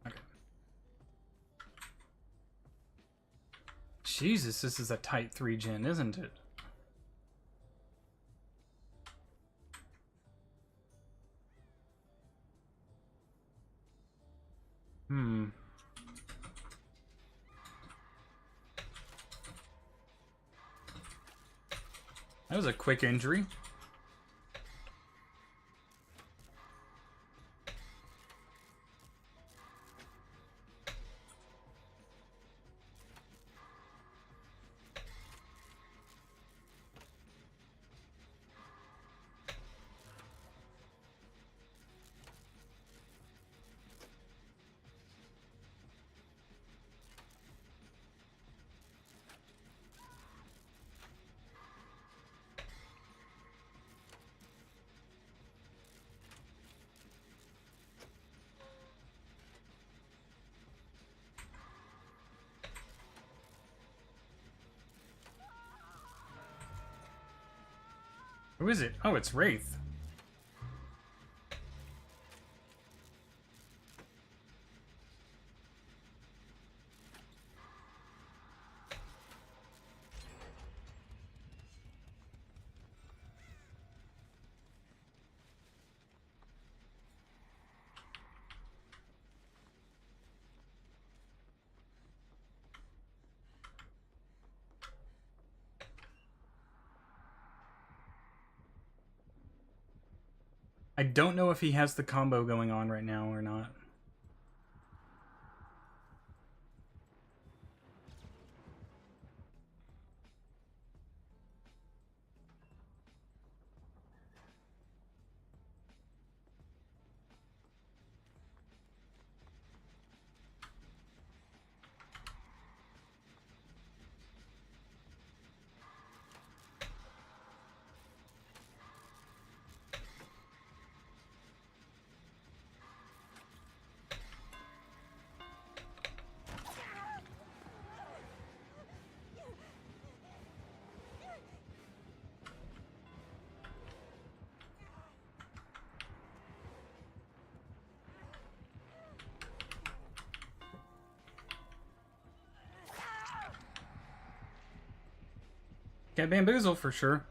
Okay. Jesus, this is a tight 3 gen, isn't it? That was a quick injury. Who is it? Oh, it's Wraith. I don't know if he has the combo going on right now or not. Got bamboozle for sure.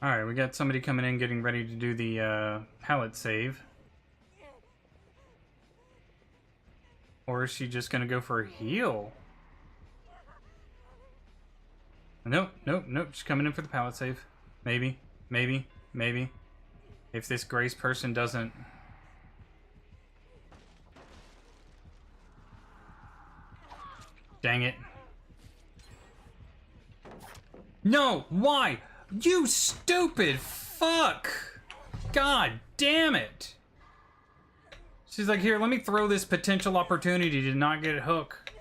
Alright, we got somebody coming in getting ready to do the pallet save. Or is she just gonna go for a heal? Nope, nope, nope. She's coming in for the pallet save. Maybe, maybe, maybe. If this Grace person doesn't... Dang it. No! Why? You stupid fuck! God damn it! She's like, here, let me throw this potential opportunity to not get hook.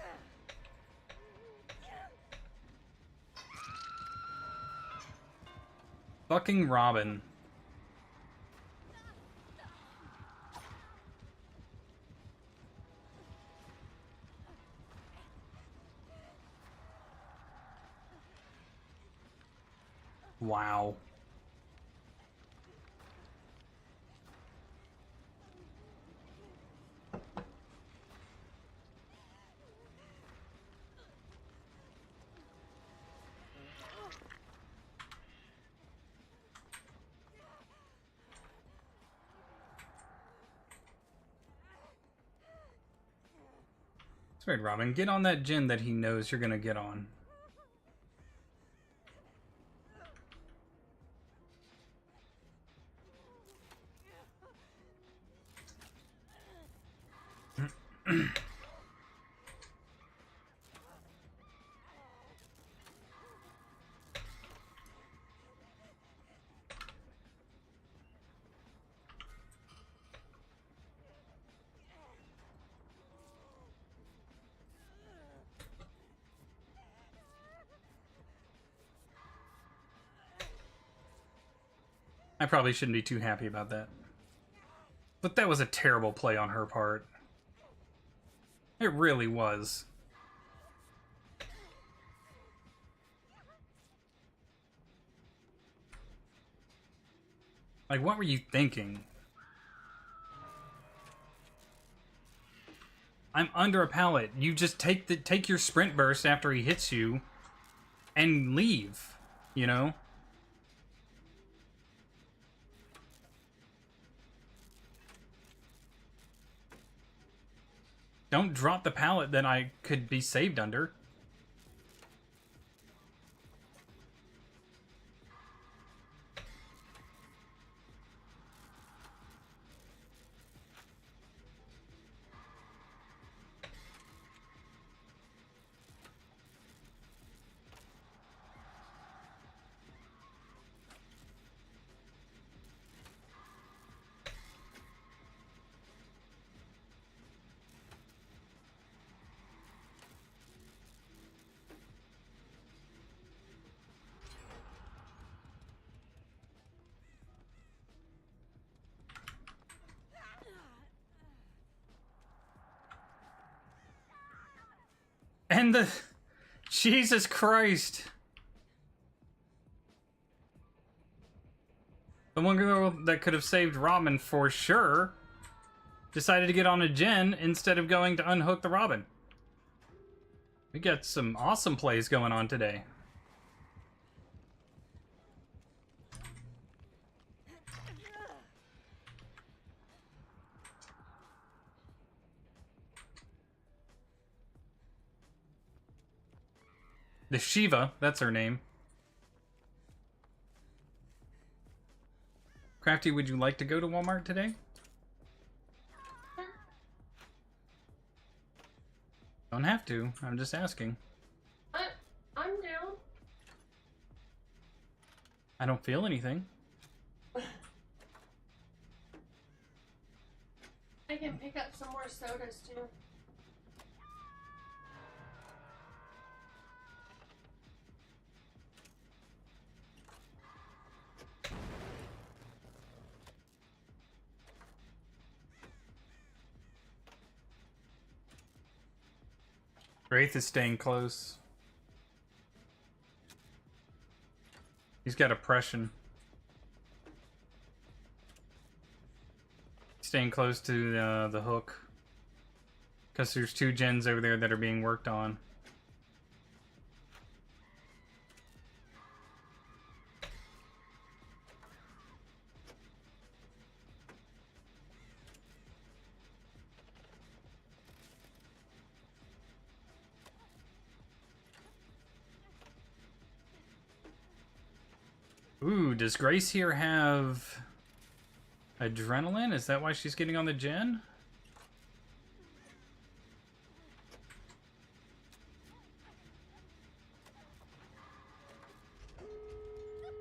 Fucking Robin. Wow. That's right, Robin. Get on that gin that he knows you're gonna get on. I probably shouldn't be too happy about that. But that was a terrible play on her part. It really was. Like, what were you thinking? I'm under a pallet. You just take your sprint burst after he hits you and leave, you know? Don't drop the pallet that I could be saved under. And the... Jesus Christ. The one girl that could have saved Robin for sure decided to get on a Jen instead of going to unhook the Robin. We got some awesome plays going on today. The Shiva, that's her name. Crafty, would you like to go to Walmart today? Don't have to. I'm just asking. I'm down. I don't feel anything. I can pick up some more sodas too. Wraith is staying close. He's got oppression. Staying close to the hook. Because there's two gens over there that are being worked on. Ooh, does Grace here have adrenaline? Is that why she's getting on the gen?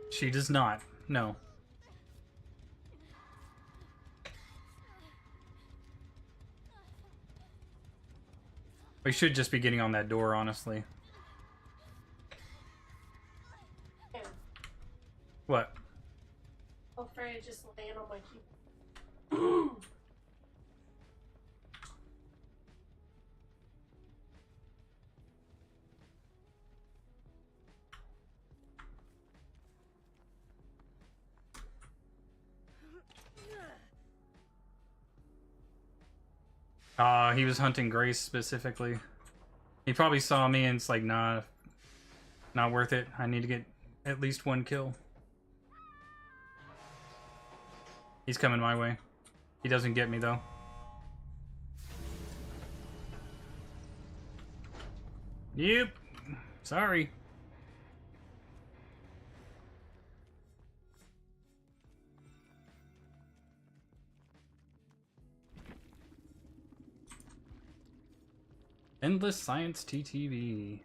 She does not. No. We should just be getting on that door, honestly. Yeah. What? I'm afraid to just land on my keyboard. He was hunting Grace specifically. He probably saw me and it's like, nah, not worth it. I need to get at least one kill. He's coming my way. He doesn't get me though. Yep. Sorry. Endless Science TTV.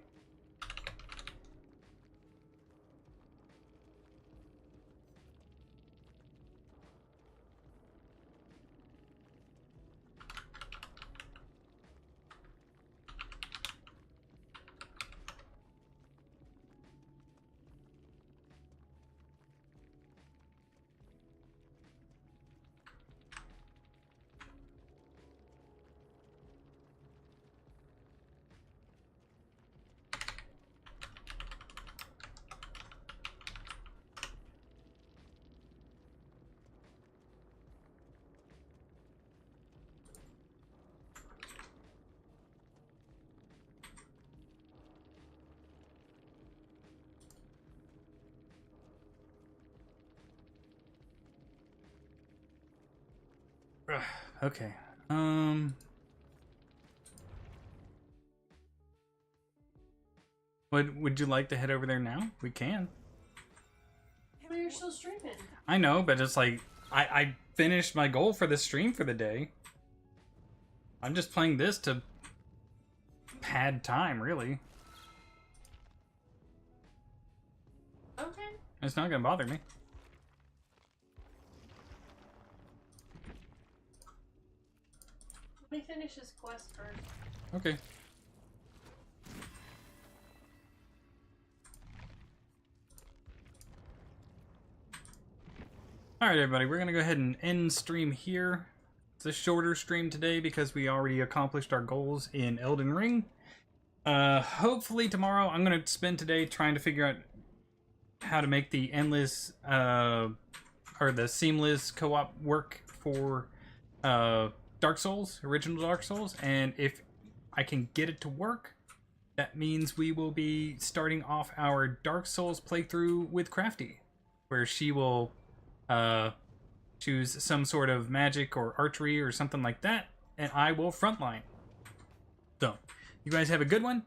Okay. Would you like to head over there now? We can. Well, you're still streaming. I know, but it's like I finished my goal for the stream for the day. I'm just playing this to pad time, really. Okay. It's not gonna bother me. Let me finish this quest first. Okay. Alright everybody, we're gonna go ahead and end stream here. It's a shorter stream today because we already accomplished our goals in Elden Ring. Hopefully tomorrow I'm gonna spend today trying to figure out how to make the endless or the seamless co-op work for Dark Souls, original Dark Souls, and if I can get it to work, that means we will be starting off our Dark Souls playthrough with Crafty, where she will choose some sort of magic or archery or something like that, and I will frontline. So, you guys have a good one.